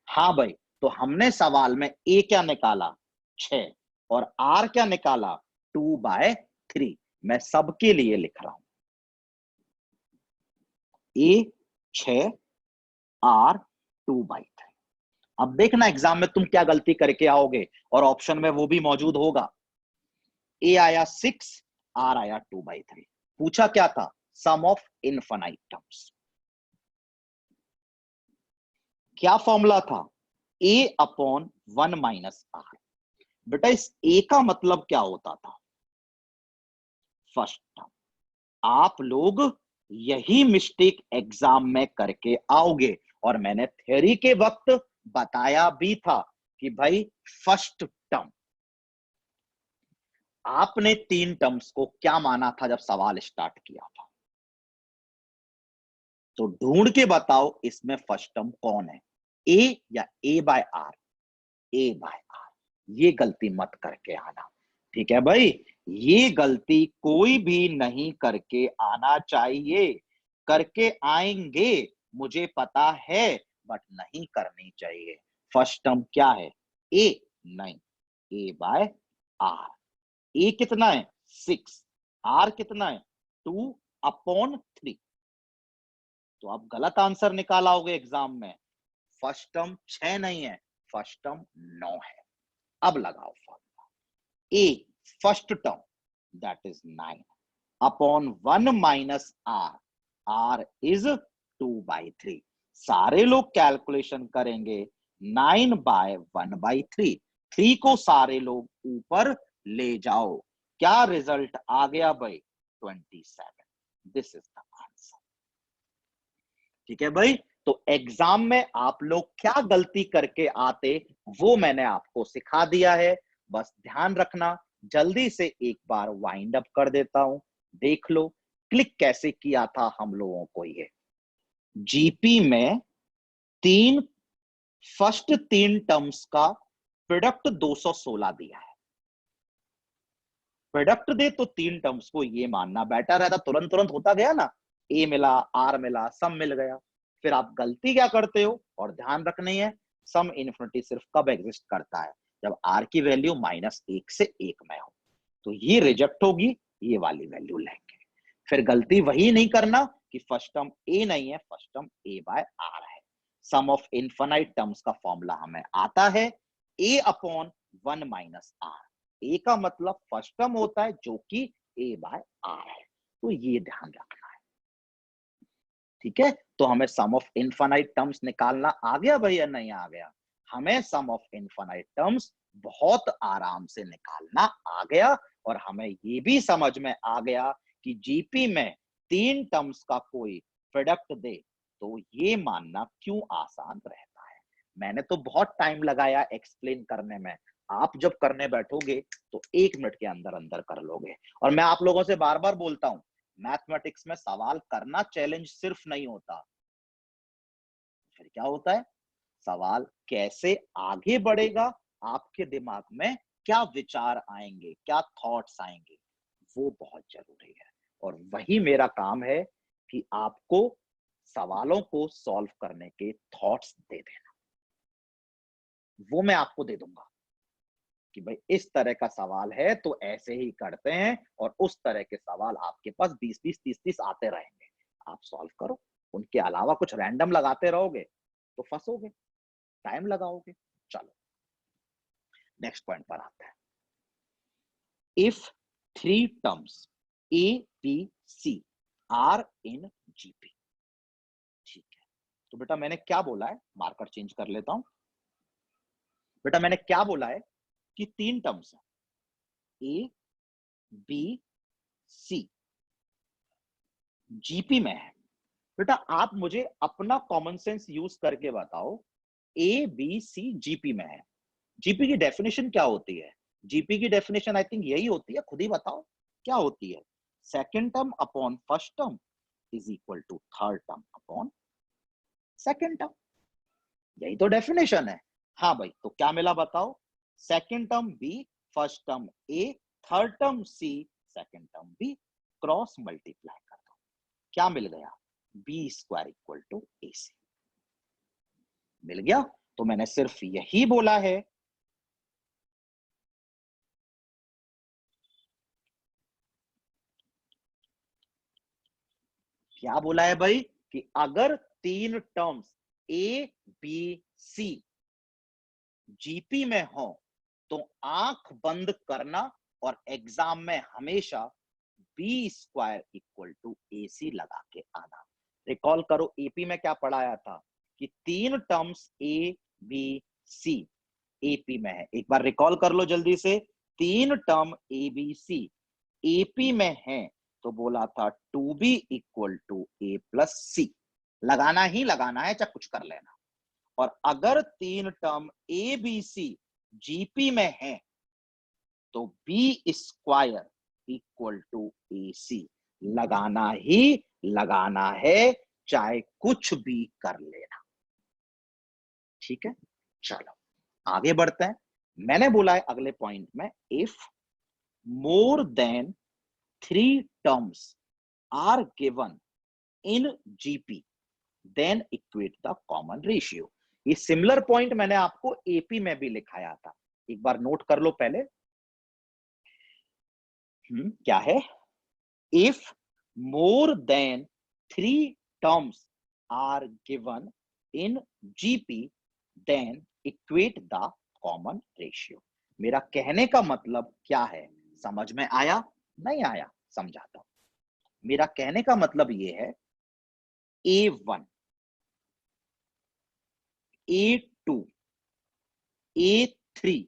हाँ भाई, तो हमने सवाल में a क्या निकाला? 6, और r क्या निकाला? 2/3। मैं सबके लिए लिख रहा हूं, a 6, r 2/3। अब देखना एग्जाम में तुम क्या गलती करके आओगे, और ऑप्शन में वो भी मौजूद होगा। a आया 6, r आया 2/3। पूछा क्या था? Sum of infinite terms. क्या फॉर्मूला था? a upon 1 minus r। बेटा इस a का मतलब क्या होता था? First term. आप लोग यही मिस्टेक एग्जाम में करके आओगे, और मैंने थ्योरी के वक्त बताया भी था कि भाई फर्स्ट टर्म, आपने 3 टर्म्स को क्या माना था जब सवाल स्टार्ट किया था? तो ढूंढ के बताओ इसमें फर्स्ट टर्म कौन है, ए या a by r? A by r. ये गलती मत करके आना, ठीक है भाई? ये गलती कोई भी नहीं करके आना चाहिए। करके आएंगे मुझे पता है, बट नहीं करनी चाहिए। फर्स्ट टर्म क्या है? ए नहीं, ए बाय आर। ए कितना है? 6। आर कितना है? 2/3। तो आप गलत आंसर निकालाओगे एग्जाम में। फर्स्ट टर्म 6 नहीं है, फर्स्ट टर्म 9 है। अब लगाओ formula. A first term that is 9/1 minus r. R is 2/3। सारे लोग कैलकुलेशन करेंगे 9/1/3। 3 को सारे लोग ऊपर ले जाओ। क्या रिजल्ट आ गया भाई? 27। This is the answer. ठीक है भाई? तो एग्जाम में आप लोग क्या गलती करके आते, वो मैंने आपको सिखा दिया है। बस ध्यान रखना। जल्दी से एक बार वाइंड अप कर देता हूं, देख लो क्लिक कैसे किया था हम लोगों को। ये जीपी में तीन फर्स्ट 3 टर्म्स का प्रोडक्ट 216 दिया है। प्रोडक्ट दे तो 3 टर्म्स को ये मानना बेटर रहता, तुरंत तुरंत होता गया ना, ए मिला, आर मिला, सम मिल गया। फिर आप गलती क्या करते हो, और ध्यान रखनी है, सम इन्फिनिटी सिर्फ कब एग्जिस्ट करता है? जब आर की वैल्यू -1 से 1 में हो। तो ये रिजेक्ट होगी, ये वाली वैल्यू लेंगे। फिर गलती वही नहीं करना कि फर्स्ट टर्म ए नहीं है, first term a by r है। सम ऑफ इनफाइनाइट टर्म्स का फॉर्मूला हमें आता है A/1 माइनस आर। ए का मतलब फर्स्ट टर्म होता है जो कि ए बाय आर है। तो ये ध्यान रखना है, ठीक है? तो हमें सम ऑफ इनफाइनाइट टर्म्स निकालना आ गया भैया? नहीं आ गया? हमें सम ऑफ इनफाइनाइट टर्म्स बहुत आराम से निकालना आ गया। और हमें ये भी समझ में आ गया कि जीपी में 3 टर्म्स का कोई प्रोडक्ट दे तो ये मानना क्यों आसान रहता है। मैंने तो बहुत टाइम लगाया एक्सप्लेन करने में, आप जब करने बैठोगे तो 1 मिनट के अंदर अंदर कर लोगे। और मैं आप लोगों से बार बार बोलता हूं, मैथमेटिक्स में सवाल करना चैलेंज सिर्फ नहीं होता, फिर क्या होता है? सवाल कैसे आगे बढ़ेगा, आपके दिमाग में क्या विचार आएंगे, क्या थॉट्स आएंगे, वो बहुत जरूरी है। और वही मेरा काम है कि आपको सवालों को सॉल्व करने के थॉट्स दे देना। वो मैं आपको दे दूंगा कि भाई इस तरह का सवाल है तो ऐसे ही करते हैं, और उस तरह के सवाल आपके पास 20-20, 30-30 आते रहेंगे, आप सॉल्व करो। उनके अलावा कुछ रैंडम लगाते रहोगे तो फंसोगे, टाइम लगाओगे। चलो नेक्स्ट पॉइंट पर आते हैं। If 3 terms a b c are in GP. ठीक है, तो बेटा मैंने क्या बोला है, मार्कर चेंज कर लेता हूं। बेटा मैंने क्या बोला है कि 3 टर्म्स है, ए बी सी जीपी में है। बेटा आप मुझे अपना कॉमन सेंस यूज करके बताओ, ए बी सी जीपी में है, जीपी की डेफिनेशन क्या होती है? जीपी की डेफिनेशन आई थिंक यही होती है, खुद ही बताओ क्या होती है? Second term upon first term is equal to third term upon second term. यही तो डेफिनेशन है। हाँ भाई, तो क्या मिला बताओ? Second term b, first term a, third term c, second term b, cross multiply कर दो, क्या मिल गया? B² equal to AC। मिल गया? तो मैंने सिर्फ यही बोला है, क्या बोला है भाई? कि अगर 3 terms a b c GP में हो तो आंख बंद करना और एग्जाम में हमेशा B² इक्वल टू AC लगा के आना। रिकॉल करो, एपी में क्या पढ़ाया था कि 3 terms a b c AP में है। एक बार रिकॉल कर लो जल्दी से, 3 term a b c AP में है, तो बोला था 2B equal to A plus c. लगाना ही लगाना है, चाहे कुछ कर लेना। और अगर तीन term a b c GP में है तो b square equal to a c लगाना ही लगाना है, चाहे कुछ भी कर लेना। ठीक है, चलो आगे बढ़ते हैं। मैंने बोला है अगले पॉइंट में, if more than 3 terms are given in GP then equate the common ratio. ये सिमिलर पॉइंट मैंने आपको एपी में भी लिखाया था, एक बार नोट कर लो पहले। क्या है? If more than 3 terms are given in GP then equate the common ratio. मेरा कहने का मतलब क्या है, समझ में आया? नहीं आया? समझाता हूं। मेरा कहने का मतलब ये है, A1, A2, A3,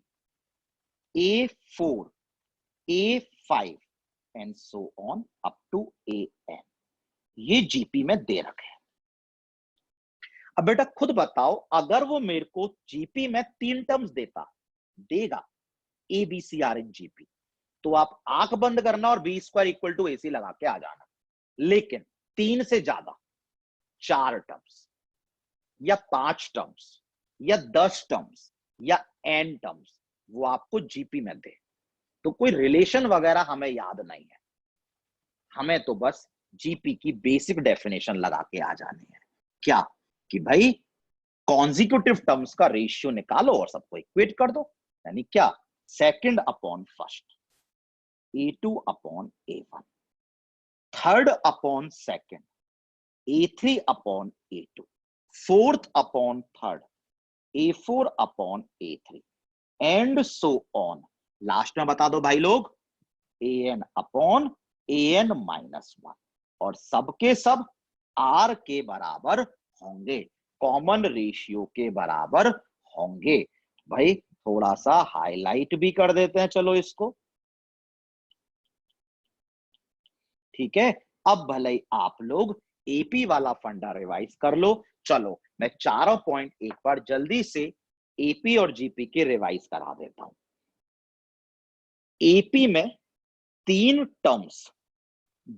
A4, A5 and so on up to AN, ये जीपी में दे रखे हैं। अब बेटा खुद बताओ, अगर वो मेरे को जीपी में 3 टर्म्स देगा a b c are in GP, तो आप आंख बंद करना और b square equal to AC लगा के आ जाना। लेकिन 3 से ज्यादा, 4 टर्म्स या 5 टर्म्स या 10 टर्म्स या n टर्म्स वो आपको जीपी में दे, तो कोई रिलेशन वगैरह हमें याद नहीं है, हमें तो बस जीपी की बेसिक डेफिनेशन लगा के आ जानी है। क्या? कि भाई कॉन्जिक्यूटिव टर्म्स का रेशियो निकालो और सबको इक्वेट कर दो। यानी क्या? Second upon first, A2 upon A1, third upon second, A3 upon A2, fourth upon third, A4 upon A3 and so on. Last में बता दो भाई लोग, AN अपॉन AN माइनस 1, और सबके सब R के बराबर होंगे, कॉमन रेशियो के बराबर होंगे। भाई थोड़ा सा हाईलाइट भी कर देते हैं, चलो इसको। ठीक है, अब भले ही आप लोग एपी वाला फंडा रिवाइज कर लो। चलो मैं चारों पॉइंट एक बार जल्दी से एपी और जीपी के रिवाइज करा देता हूं। एपी में 3 टर्म्स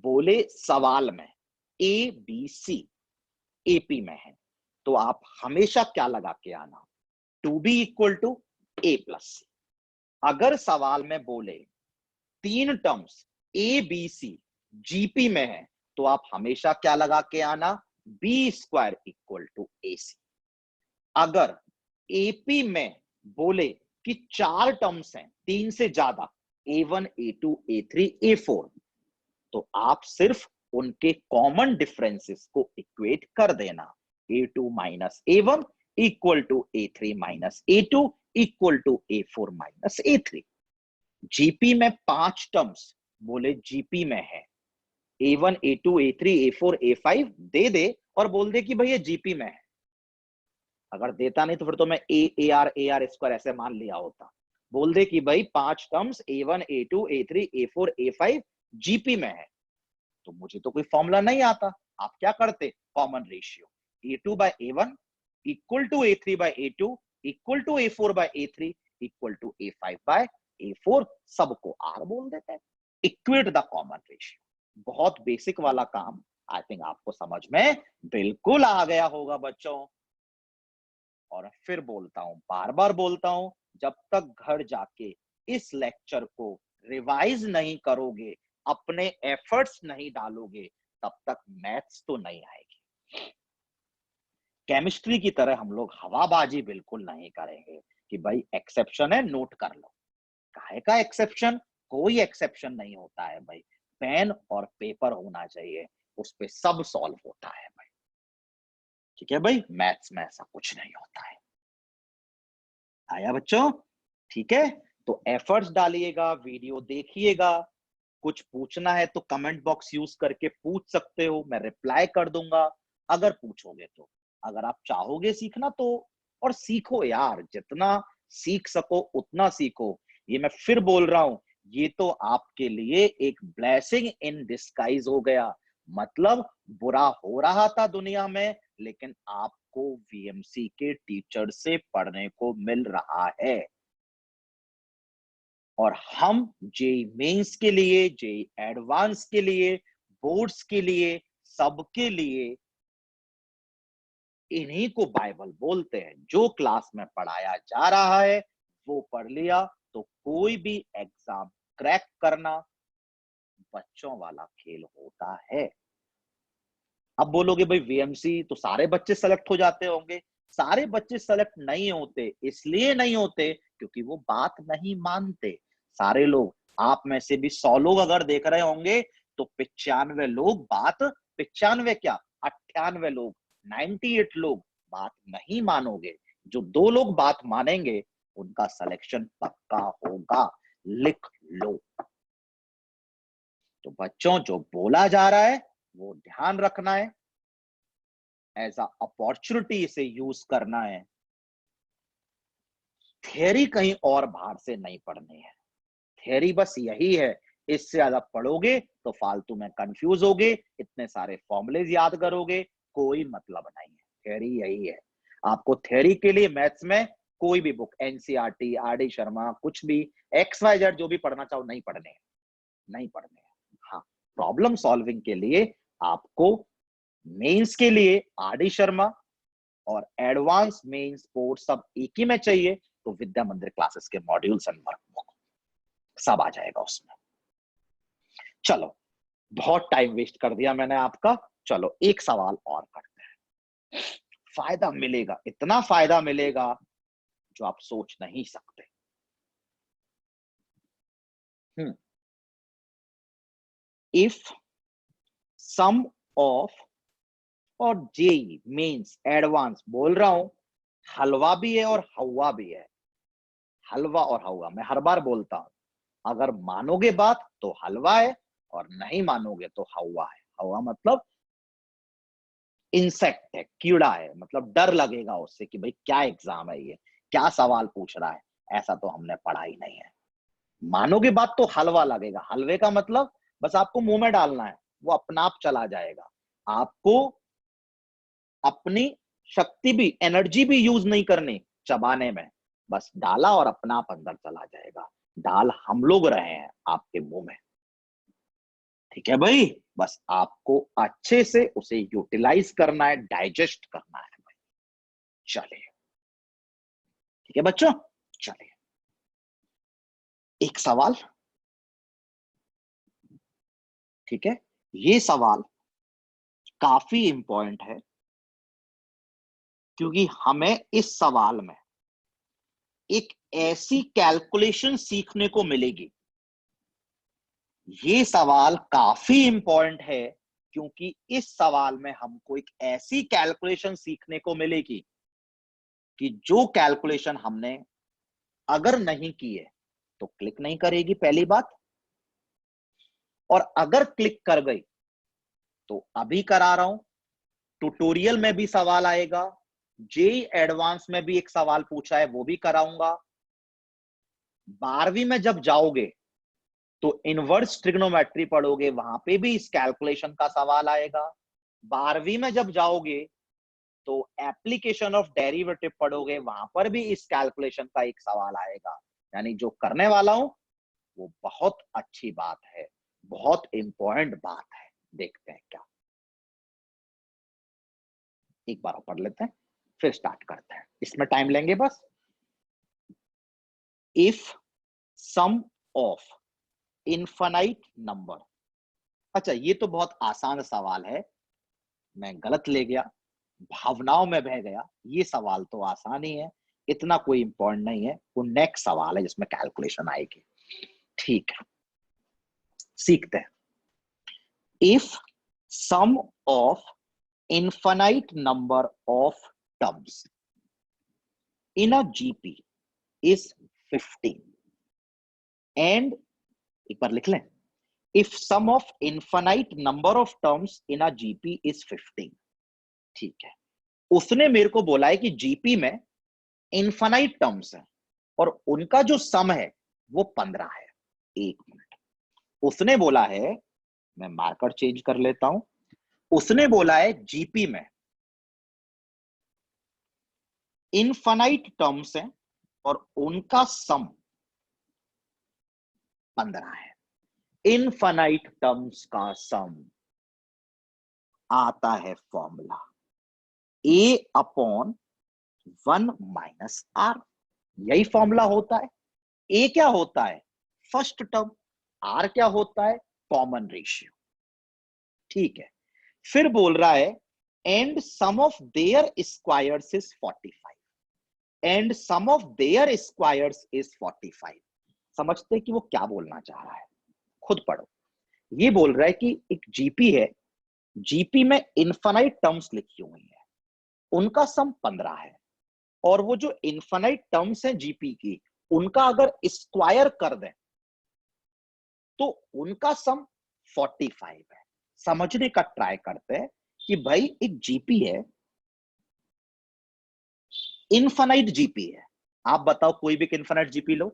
बोले सवाल में, ए बी सी एपी में है, तो आप हमेशा क्या लगा के आना, 2b equal to a plus c. अगर सवाल में बोले 3 terms a b c GP में है, तो आप हमेशा क्या लगा के आना, b square equal to a c. अगर एपी में बोले कि 4 टर्म्स हैं, 3 से ज्यादा, A1, A2, A3, A4, तो आप सिर्फ उनके कॉमन डिफरेंसेस को इक्वेट कर देना। A2 minus A1 equal to A3 minus A2 equal to A4 minus A3। GP में 5 टर्म्स बोले जीपी में है, A1, A2, A3, A4, A5 दे दे और बोल दे कि भाई ये जीपी में है। अगर देता नहीं तो फिर तो मैं AR स्क्वायर ऐसे मान लिया होता। बोल दे कि भाई 5 terms A1, A2, A3, A4, A5 GP में है, तो मुझे तो कोई फॉर्मूला नहीं आता। आप क्या करते, common ratio, A2 by A1 equal to A3 by A2 equal to A4 by A3 equal to A5 by A4, सबको R बोल देते हैं, इक्वेट द कॉमन रेशियो। बहुत बेसिक वाला काम, आई थिंक आपको समझ में बिल्कुल आ गया होगा बच्चों। और फिर बोलता हूं, बार बार बोलता हूं, जब तक घर जाके इस लेक्चर को रिवाइज नहीं करोगे, अपने एफर्ट्स नहीं डालोगे, तब तक मैथ्स तो नहीं आएगी। केमिस्ट्री की तरह हम लोग हवाबाजी बिल्कुल नहीं करेंगे कि भाई एक्सेप्शन है नोट कर लो। काहे का एक्सेप्शन? कोई एक्सेप्शन नहीं होता है भाई, पेन और पेपर होना चाहिए, उस पे सब सॉल्व होता है भाई। ठीक है भाई, मैथ्स में ऐसा कुछ नहीं होता है। आया बच्चों? ठीक है, तो एफर्ट्स डालिएगा, वीडियो देखिएगा, कुछ पूछना है तो कमेंट बॉक्स यूज करके पूछ सकते हो, मैं रिप्लाई कर दूंगा अगर पूछोगे तो। अगर आप चाहोगे सीखना तो, और सीखो यार, जितना सीख सको उतना सीखो। ये मैं फिर बोल रहा हूं, ये तो आपके लिए एक ब्लेसिंग इन डिस्गाइज हो गया। मतलब बुरा हो रहा था दुनिया में, लेकिन आप आपको वीएमसी के टीचर से पढ़ने को मिल रहा है। और हम जेई मेंस के लिए, जेई एडवांस के लिए, बोर्ड्स के लिए, सबके लिए इन्हीं को बाइबल बोलते हैं। जो क्लास में पढ़ाया जा रहा है वो पढ़ लिया तो कोई भी एग्जाम क्रैक करना बच्चों वाला खेल होता है। अब बोलोगे भाई वीएमसी तो सारे बच्चे सेलेक्ट हो जाते होंगे। सारे बच्चे सेलेक्ट नहीं होते, इसलिए नहीं होते क्योंकि वो बात नहीं मानते। सारे लोग, आप में से भी 100 लोग अगर देख रहे होंगे तो 95 लोग बात, 95 क्या 98 लोग, 98 लोग बात नहीं मानोगे। जो 2 लोग बात मानेंगे उनका सिलेक्शन पक्का होगा, लिख लो। तो बच्चों जो बोला जा रहा है वो ध्यान रखना है, एज अ अपॉर्चुनिटी इसे यूज करना है। थियरी कहीं और बाहर से नहीं पढ़नी है। थियरी बस यही है, इससे ज्यादा पढ़ोगे तो फालतू में कंफ्यूज होगे, इतने सारे फॉर्मूलेज याद करोगे, कोई मतलब नहीं है। थियरी यही है। आपको थियरी के लिए मैथ्स में कोई भी book, NCERT, R D Sharma, कुछ भी XYZ जो भी पढ़ना चाहो नहीं पढ़ने हैं, नहीं पढ़ने हैं। हाँ, प्रॉब्लम सॉल्विंग के लिए आपको मेंस के लिए आर डी शर्मा और एडवांस मेंस स्पोर्ट सब एक ही में चाहिए तो विद्या मंदिर क्लासेस के मॉड्यूल्स एंड वर्कबुक सब आ जाएगा उसमें। चलो, बहुत टाइम वेस्ट कर दिया मैंने आपका। चलो एक सवाल और करते हैं। फायदा मिलेगा, इतना फायदा मिलेगा जो आप सोच नहीं सकते। इफ सम ऑफ, और जेई मेंस एडवांस बोल रहा हूं, हलवा भी है और हवा भी है। हलवा और हवा मैं हर बार बोलता हूं। अगर मानोगे बात तो हलवा है और नहीं मानोगे तो हवा है। हवा मतलब इंसेक्ट है, कीड़ा है, मतलब डर लगेगा उससे कि भाई क्या एग्जाम है ये, क्या सवाल पूछ रहा है, ऐसा तो हमने पढ़ा ही नहीं है। मानोगे बात तो हलवा लगेगा। हलवे का मतलब बस आपको मुंह में डालना है, वो अपना आप चला जाएगा। आपको अपनी शक्ति भी, एनर्जी भी यूज नहीं करनी चबाने में, बस डाला और अपना आप अंदर चला जाएगा। डाल हम लोग रहे हैं आपके मुंह में, ठीक है भाई। बस आपको अच्छे से उसे यूटिलाइज करना है, डाइजेस्ट करना है भाई। चलिए ठीक है बच्चों, चलिए एक सवाल, ठीक है। ये सवाल काफी इंपॉर्टेंट है क्योंकि हमें इस सवाल में एक ऐसी कैलकुलेशन सीखने को मिलेगी। ये सवाल काफी इंपॉर्टेंट है क्योंकि इस सवाल में हमको एक ऐसी कैलकुलेशन सीखने को मिलेगी कि जो कैलकुलेशन हमने अगर नहीं की है तो क्लिक नहीं करेगी, पहली बात। और अगर क्लिक कर गई तो अभी करा रहा हूं, ट्यूटोरियल में भी सवाल आएगा, जेई एडवांस में भी एक सवाल पूछा है वो भी कराऊंगा। 12वीं में जब जाओगे तो इनवर्स ट्रिग्नोमेट्री पढ़ोगे, वहां पे भी इस कैलकुलेशन का सवाल आएगा। 12वीं में जब जाओगे तो एप्लीकेशन ऑफ डेरिवेटिव पढ़ोगे, वहां पर भी इस कैलकुलेशन का एक सवाल आएगा। यानी जो करने वाला हूं वो बहुत अच्छी बात है, बहुत इंपॉर्टेंट बात है। देखते हैं क्या, एक बार पढ़ लेते हैं फिर स्टार्ट करते हैं, इसमें टाइम लेंगे बस। If sum of infinite number, अच्छा ये तो बहुत आसान सवाल है, मैं गलत ले गया, भावनाओं में बह गया। ये सवाल तो आसान ही है, इतना कोई इंपॉर्टेंट नहीं है। वो नेक्स्ट सवाल है जिसमें कैलकुलेशन आएगी, ठीक है। सीखते हैं। If sum of infinite number of terms in a GP is 15 and, एक बार लिख लें, if sum of infinite number of terms in a GP is 15, ठीक है। उसने मेरे को बोला है कि जीपी में इनफाइनाइट टर्म्स है और उनका जो सम है वो 15 है। एक मिनट, उसने बोला है, मैं मार्कर चेंज कर लेता हूं। उसने बोला है जीपी में इनफाइनाइट टर्म्स हैं और उनका सम 15 है। इनफाइनाइट टर्म्स का सम आता है formula a upon 1 minus r. यही फॉर्मूला होता है। a क्या होता है? First term. r क्या होता है? Common ratio. ठीक है, फिर बोल रहा है and sum of their squares is 45। And sum of their squares is 45। समझते कि वो क्या बोलना चाह रहा है? खुद पढ़ो। ये बोल रहा है कि एक जीपी है, जीपी में इनफाइनाइट टर्म्स लिखी हुई है, उनका सम 15 है, और वो जो इनफाइनाइट टर्म्स हैं जीपी की, उनका अगर स्क्वायर कर दें तो उनका सम 45 है। समझने का ट्राई करते हैं कि भाई एक जीपी है, इनफाइनाइट जीपी है। आप बताओ कोई भी इनफाइनाइट जीपी लो,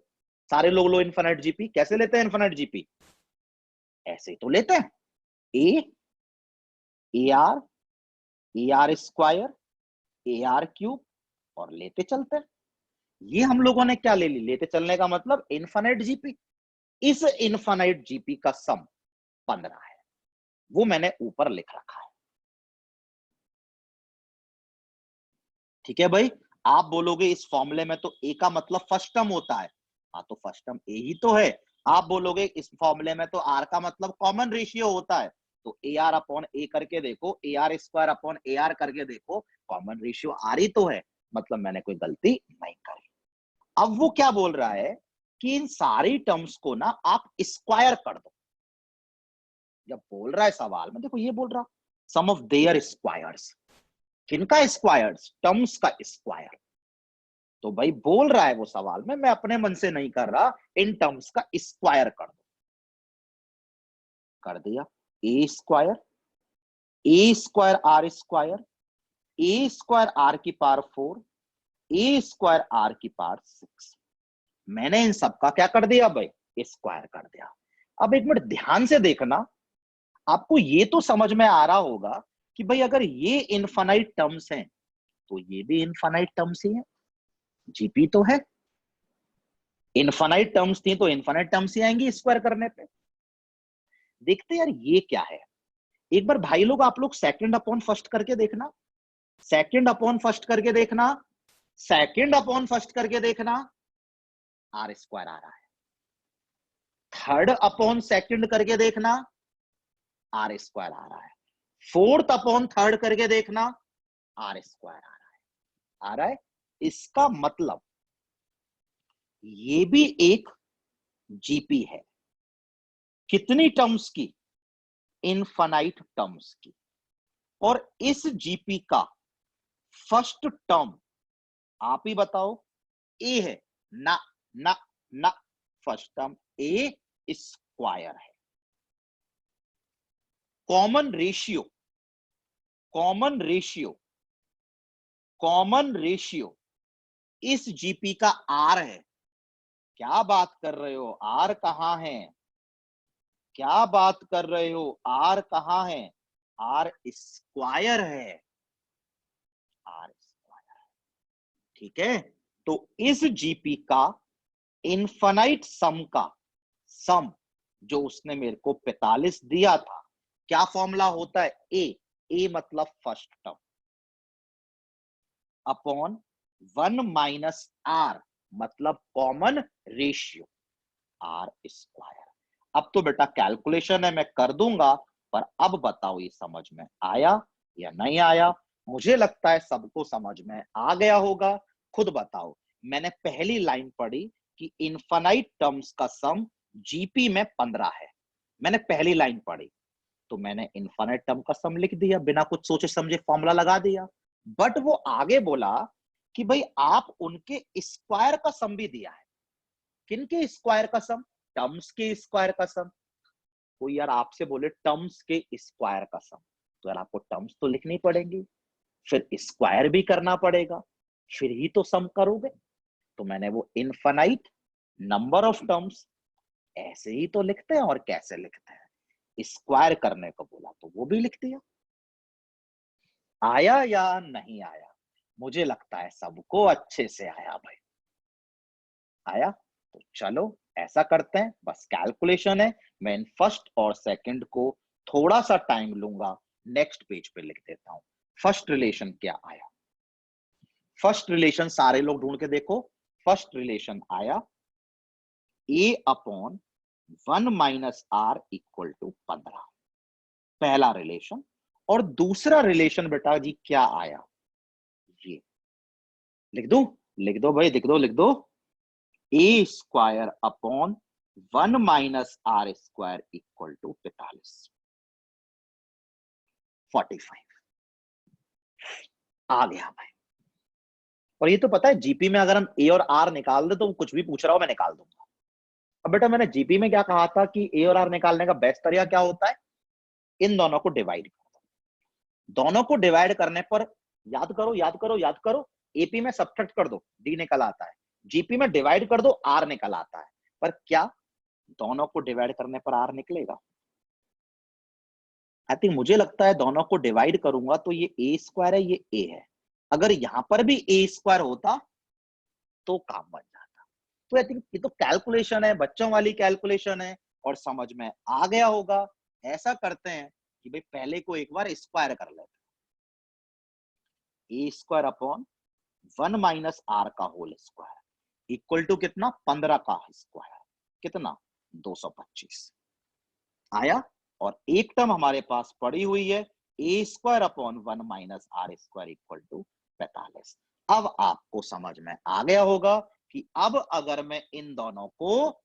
सारे लोग लो इनफाइनाइट जीपी। कैसे लेते हैं इनफाइनाइट जीपी? ऐसे तो लेते हैं, ए आर स्क्वायर, ए आर क्यूब, और लेते चलते हैं। ये हम लोगों ने क्या ले ली? लेते चलने का मतलब इनफाइनाइट जीपी। इस इनफाइनाइट जीपी का सम 15 है, वो मैंने ऊपर लिख रखा है। ठीक है भाई, आप बोलोगे इस फॉर्मूले में तो ए का मतलब फर्स्ट टर्म होता है। हाँ, तो फर्स्ट टर्म ए ही तो है। आप बोलोगे इस फॉर्मूले में तो आर का मतलब कॉमन रेशियो होता है, तो ए आर अपॉन ए करके देखो, ए r square upon A R करके देखो, कॉमन रेशियो आर ही तो है। मतलब मैंने कोई गलती नहीं करी। अब वो क्या बोल रहा है कि इन सारी टर्म्स को ना आप स्क्वायर कर दो। जब बोल रहा है सवाल में, देखो ये बोल रहा सम ऑफ देयर स्क्वायर्स। किनका स्क्वायर्स? टर्म्स का स्क्वायर। तो भाई बोल रहा है वो सवाल में, मैं अपने मन से नहीं कर रहा, इन टर्म्स का स्क्वायर कर दो। कर दिया। A square r square, a square r की पावर 4, ए स्क्वायर आर की पावर 6। मैंने इन सबका क्या कर दिया भाई? स्क्वायर कर दिया। अब एक मिनट ध्यान से देखना, आपको ये तो समझ में आ रहा होगा कि भाई अगर ये इनफाइनाइट टर्म्स हैं तो ये भी इनफाइनाइट टर्म्स ही है, जीपी तो है। इनफाइनाइट टर्म्स थी तो इनफाइनाइट टर्म्स ही आएंगी स्क्वायर करने पे। देखते यार ये क्या है। एक बार भाई लोग आप लोग सेकंड अपॉन फर्स्ट करके देखना, सेकंड अपॉन फर्स्ट करके देखना, सेकंड अपॉन फर्स्ट करके देखना, आर स्क्वायर आ रहा है। थर्ड अपॉन सेकंड करके देखना, आर स्क्वायर आ रहा है। फोर्थ अपॉन थर्ड करके देखना, आर स्क्वायर आ रहा है। आ रहा है। इसका मतलब ये भी एक जीपी है। कितनी टर्म्स की? इनफाइनाइट टर्म्स की। और इस जीपी का फर्स्ट टर्म आप ही बताओ, ए है ना? ना ना, फर्स्ट टर्म ए स्क्वायर है। Common ratio, common ratio, common ratio इस जीपी का आर है। क्या बात कर रहे हो? आर कहां है? क्या बात कर रहे हो? आर कहां है? आर स्क्वायर है। R square. ठीक है, तो इस जीपी का इनफाइनाइट सम का सम जो उसने मेरे को 45 दिया था, क्या फॉर्मूला होता है? ए मतलब first term upon 1 minus r मतलब कॉमन रेशियो, आर स्क्वायर। अब तो बेटा कैलकुलेशन है, मैं कर दूंगा, पर अब बताओ ये समझ में आया या नहीं आया? मुझे लगता है सबको समझ में आ गया होगा। खुद बताओ। मैंने पहली लाइन पढ़ी कि इनफाइनाइट टर्म्स का सम जीपी में 15 है। मैंने पहली लाइन पढ़ी तो मैंने इनफाइनाइट टर्म का सम लिख दिया, बिना कुछ सोचे समझे फॉर्मूला लगा दिया। बट वो आगे बोला कि भाई आप उनके स्क्वायर का सम भी दिया है। किनके स्क्वायर का सम? टर्म्स के स्क्वायर का सम। कोई यार आपसे बोले टर्म्स के स्क्वायर का सम, तो यार आपको टर्म्स तो लिखनी पड़ेगी, फिर स्क्वायर भी करना पड़ेगा, फिर ही तो सम करोगे। तो मैंने वो इनफाइनाइट नंबर ऑफ टर्म्स ऐसे ही तो लिखते हैं, और कैसे लिखते हैं, स्क्वायर करने को बोला तो वो भी लिख दिया। आया या नहीं आया? मुझे लगता है सबको अच्छे से आया भाई। आया? तो चलो ऐसा करते हैं, बस कैलकुलेशन है। मैं इन फर्स्ट और सेकंड को थोड़ा सा टाइम लूंगा, नेक्स्ट पेज पे लिख देता हूं। फर्स्ट रिलेशन क्या आया? फर्स्ट रिलेशन सारे लोग ढूंढ के देखो। फर्स्ट रिलेशन आया a upon 1 minus r equal to 15, पहला रिलेशन। और दूसरा रिलेशन बेटा जी क्या आया? ये लिख दो, लिख दो भाई, लिख दो, लिख दो। A square upon 1 minus r square equal to 45, 45 आ गया भाई। और ये तो पता है जीपी में अगर हम ए और आर निकाल दे तो कुछ भी पूछ रहा हो मैं निकाल दूंगा। अब बेटा मैंने जीपी में क्या कहा था कि ए और आर निकालने का बेस्ट तरीका क्या होता है? इन दोनों को डिवाइड कर दो। दोनों को डिवाइड करने पर याद करो, याद करो, याद करो, एपी में सब्ट्रैक्ट कर दो, डी निकल आता है। जीपी में डिवाइड कर दो, आर निकल आता है। पर क्या दोनों को डिवाइड करने पर आर निकलेगा? आई थिंक मुझे लगता है दोनों को डिवाइड करूंगा तो ये ए स्क्वायर है, ये ए है। अगर यहां पर भी ए स्क्वायर होता तो काम बन जाता। तो आई थिंक ये तो कैलकुलेशन है, बच्चों वाली कैलकुलेशन है और समझ में आ गया होगा। ऐसा करते हैं कि भाई पहले को एक बार स्क्वायर कर लेते हैं। ए स्क्वायर अपॉन 1 माइनस आर का होल स्क्वायर इक्वल टू कितना? 15 का स्क्वायर, कितना? 225 आया। और एक टर्म हमारे पास पड़ी हुई है a square upon 1 minus r square equal to 45। अब आपको समझ में आ गया होगा कि अब अगर मैं इन दोनों को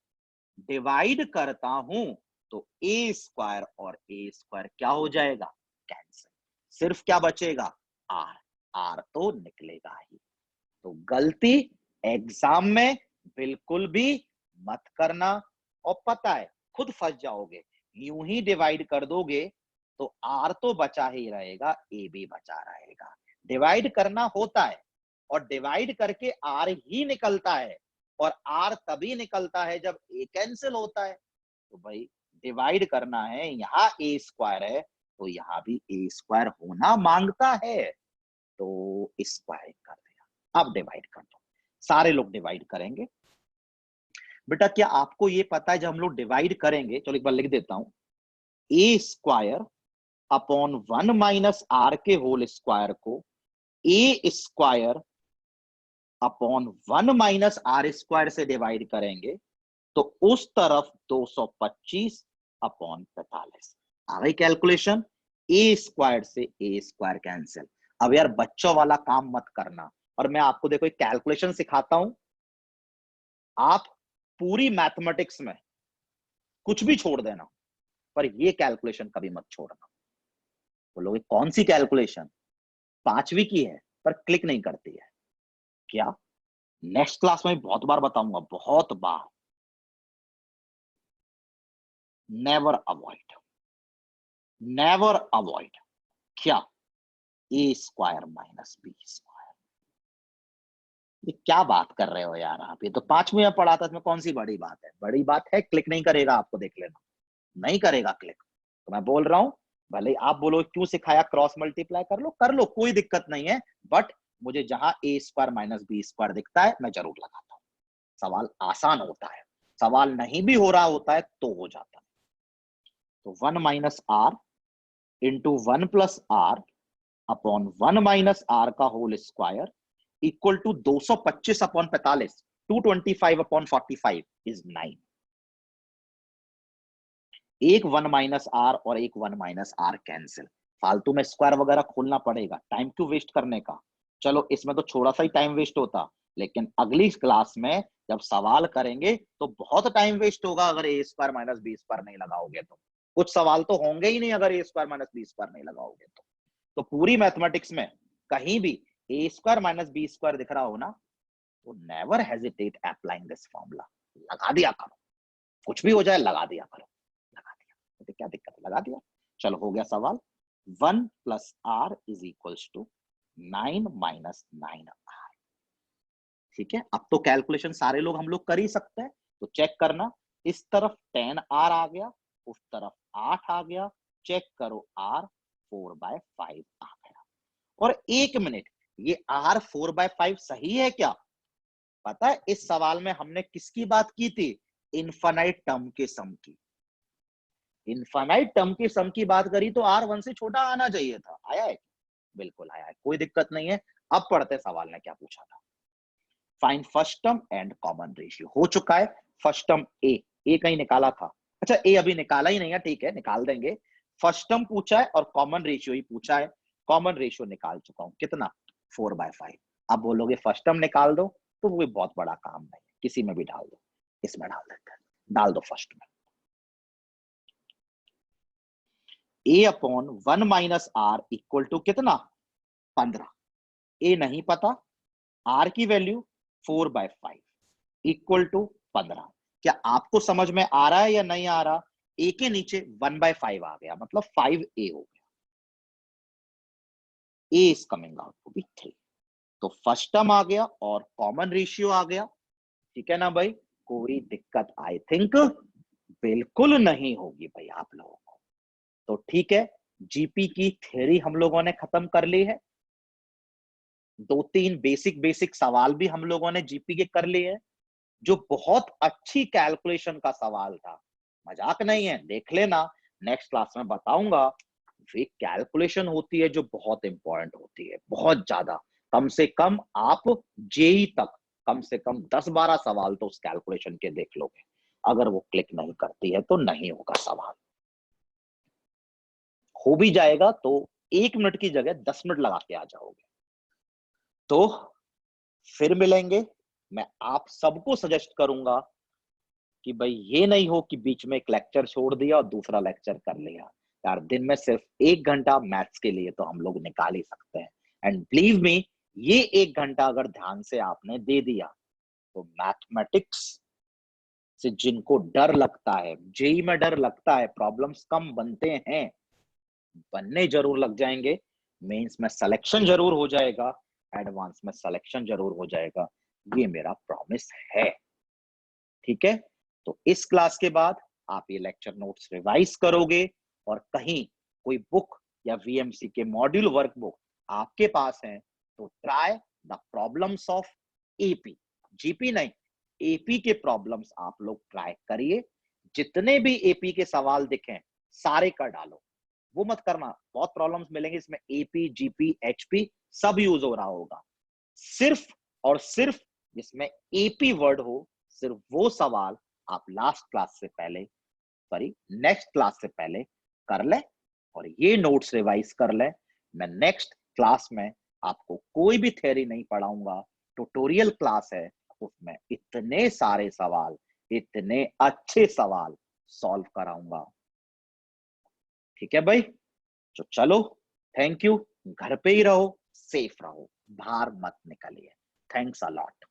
डिवाइड करता हूं तो ए स्क्वायर और ए स्क्वायर क्या हो जाएगा? कैंसिल। सिर्फ क्या बचेगा? आर। आर तो निकलेगा ही। तो गलती एग्जाम में बिल्कुल भी मत करना। और पता है खुद फंस जाओगे, यूं ही डिवाइड कर दोगे तो आर तो बचा ही रहेगा, ए भी बचा रहेगा। डिवाइड करना होता है और डिवाइड करके आर ही निकलता है। और आर तभी निकलता है जब ए कैंसिल होता है। तो भाई डिवाइड करना है, यहां ए स्क्वायर है तो यहां भी ए स्क्वायर होना मांगता है, तो स्क्वायरिंग कर दिया। अब डिवाइड कर दो, सारे लोग डिवाइड करेंगे। बेटा क्या आपको ये पता है जब हम लोग डिवाइड करेंगे, चलो एक बार लिख देता हूं, a square upon 1 minus r के होल स्क्वायर को a square upon 1 minus r square से डिवाइड करेंगे तो उस तरफ 225 अपॉन 45 आ गई कैलकुलेशन। ए स्क्वायर से ए स्क्वायर कैंसिल। अब यार बच्चों वाला काम मत करना, और मैं आपको देखो एक कैलकुलेशन सिखाता हूं। आप पूरी मैथमेटिक्स में कुछ भी छोड़ देना पर ये कैलकुलेशन कभी मत छोड़ना। बोलोगे कौन सी कैलकुलेशन? 5वीं की है पर क्लिक नहीं करती है क्या? नेक्स्ट क्लास में बहुत बार बताऊंगा, बहुत बार। नेवर अवॉइड, नेवर अवॉइड क्या? ए स्क्वायर माइनस बी स्क्वायर। ये क्या बात कर रहे हो यार आप? ये तो 5वीं में पढ़ा था, इसमें कौन सी बड़ी बात है? बड़ी बात है, क्लिक नहीं करेगा, आपको देख लेना, नहीं करेगा क्लिक। तो मैं बोल रहा हूं, भले आप बोलो क्यों सिखाया, क्रॉस मल्टीप्लाई कर लो, कोई दिक्कत नहीं है। बट मुझे जहां ए स्क्वायर माइनस बी स्क्वायर दिखता है मैं जरूर लगाता हूं। सवाल आसान होता है, सवाल नहीं भी हो रहा होता है तो हो जाता है। तो 1 minus r into 1 plus r upon 1 minus r का whole square equal to 225 upon 45, 225 upon 45 is 9। एक 1 माइनस आर और एक 1 माइनस आर कैंसिल। फालतू में स्क्वायर वगैरह खोलना पड़ेगा, टाइम क्यों वेस्ट करने का? चलो इसमें तो थोड़ा सा ही टाइम वेस्ट होता, लेकिन अगली क्लास में जब सवाल करेंगे तो बहुत टाइम वेस्ट होगा अगर ए स्क्वायर माइनस बी स्क्वायर नहीं लगाओगे तो। कुछ सवाल तो होंगे ही नहीं अगर ए स्क्वायर माइनस बी स्क्वायर नहीं लगाओगे तो पूरी मैथमेटिक्स में कहीं भी ए स्क्वायर माइनस बी स्क्वायर दिख रहा हो ना, तो never hesitate applying this formula. लगा दिया करो, कुछ भी हो जाए लगा दिया करो। लगा दिया तो क्या दिक्कत है, लगा दिया। चलो हो गया सवाल। 1 plus r is equals to 9 minus 9 r. ठीक है, अब तो कैलकुलेशन सारे लोग हम लोग कर ही सकते हैं, तो चेक करना। इस तरफ 10 आर आ गया, उस तरफ 8 आ गया। चेक करो आर 4/5 आ गया। और 1 मिनट, ये R 4/5 सही है क्या? पता है इस सवाल में हमने किसकी बात की थी? इनफाइनाइट टर्म के सम की। इनफाइनाइट टर्म के सम की बात करी तो R 1 से छोटा आना चाहिए था। आया है? बिल्कुल आया है, कोई दिक्कत नहीं है। अब पढ़ते सवाल ने क्या पूछा था। Find first term and common ratio. हो चुका है। फर्स्ट टर्म ए कहीं निकाला था। अच्छा ए अभी निकाला ही नहीं है, ठीक है निकाल देंगे। फर्स्ट टर्म पूछा है और कॉमन रेशियो ही पूछा है। कॉमन रेशियो निकाल चुका हूं, कितना? 4/5। अब बोलोगे फर्स्ट टर्म निकाल दो, तो वो बहुत बड़ा काम नहीं, किसी में भी डाल दो। इसमें डाल देते हैं, डाल दो फर्स्ट में। A/1 - R इक्वल टू कितना? 15। ए नहीं पता, आर की वैल्यू 4/5 इक्वल टू 15। क्या आपको समझ में आ रहा है या नहीं आ रहा? ए के नीचे 1/5 आ गया, मतलब 5A हो गया। A is coming out to be 3। तो फर्स्ट टर्म आ गया और कॉमन रेशियो आ गया। ठीक है ना भाई? कोई दिक्कत आई थिंक बिल्कुल नहीं होगी भाई आप लोगों को। तो ठीक है, जीपी की थ्योरी हम लोगों ने खत्म कर ली है। 2-3 बेसिक बेसिक सवाल भी हम लोगों ने जीपी के कर लिए हैं, जो बहुत अच्छी कैलकुलेशन का सवाल था। मजाक नहीं है, देख लेना, नेक्स्ट क्लास में बताऊंगा। वे कैलकुलेशन होती है जो बहुत इंपॉर्टेंट होती है, बहुत ज्यादा। कम से कम आप जेई तक कम से कम 10-12 सवाल तो उस कैलकुलेशन के देख लोगे। अगर वो क्लिक नहीं करती है तो नहीं होगा सवाल। हो भी जाएगा तो 1 मिनट की जगह 10 मिनट लगा के आ जाओगे। तो फिर मिलेंगे। मैं आप सबको सजेस्ट करूंगा कि भाई ये नहीं हो कि बीच में एक लेक्चर छोड़ दिया और दूसरा लेक्चर कर लिया। यार दिन में सिर्फ 1 घंटा मैथ्स के लिए तो हम लोग निकाल ही सकते हैं। एंड बिलीव मी, ये 1 घंटा अगर ध्यान से आपने दे दिया तो मैथमेटिक्स से जिनको डर लगता है, जेई में डर लगता है, प्रॉब्लम्स कम बनते हैं, बनने जरूर लग जाएंगे। मेंस में सिलेक्शन जरूर हो जाएगा, एडवांस में सिलेक्शन जरूर हो जाएगा। ये मेरा प्रॉमिस है। ठीक है? तो इस क्लास के बाद आप ये लेक्चर नोट्स रिवाइज करोगे, और कहीं कोई बुक या वीएमसी के मॉड्यूल वर्कबुक आपके पास है तो try the problems of AP, GP नहीं, एपी के प्रॉब्लम्स आप लोग ट्राई करिए। जितने भी एपी के सवाल दिखें सारे कर डालो। वो मत करना, बहुत प्रॉब्लम्स मिलेंगे इसमें, एपी जीपी एचपी सब यूज हो रहा होगा। सिर्फ और सिर्फ जिसमें एपी वर्ड हो, सिर्फ वो सवाल आप लास्ट क्लास से पहले, सॉरी नेक्स्ट क्लास से पहले कर ले, और ये नोट्स रिवाइज कर ले। मैं नेक्स्ट क्लास में आपको कोई भी थ्योरी नहीं पढ़ाऊंगा, ट्यूटोरियल क्लास है, उसमें इतने सारे सवाल, इतने अच्छे सवाल सॉल्व कराऊंगा। ठीक है भाई? तो चलो, थैंक यू। घर पे ही रहो, सेफ रहो, बाहर मत निकलिए। Thanks a lot.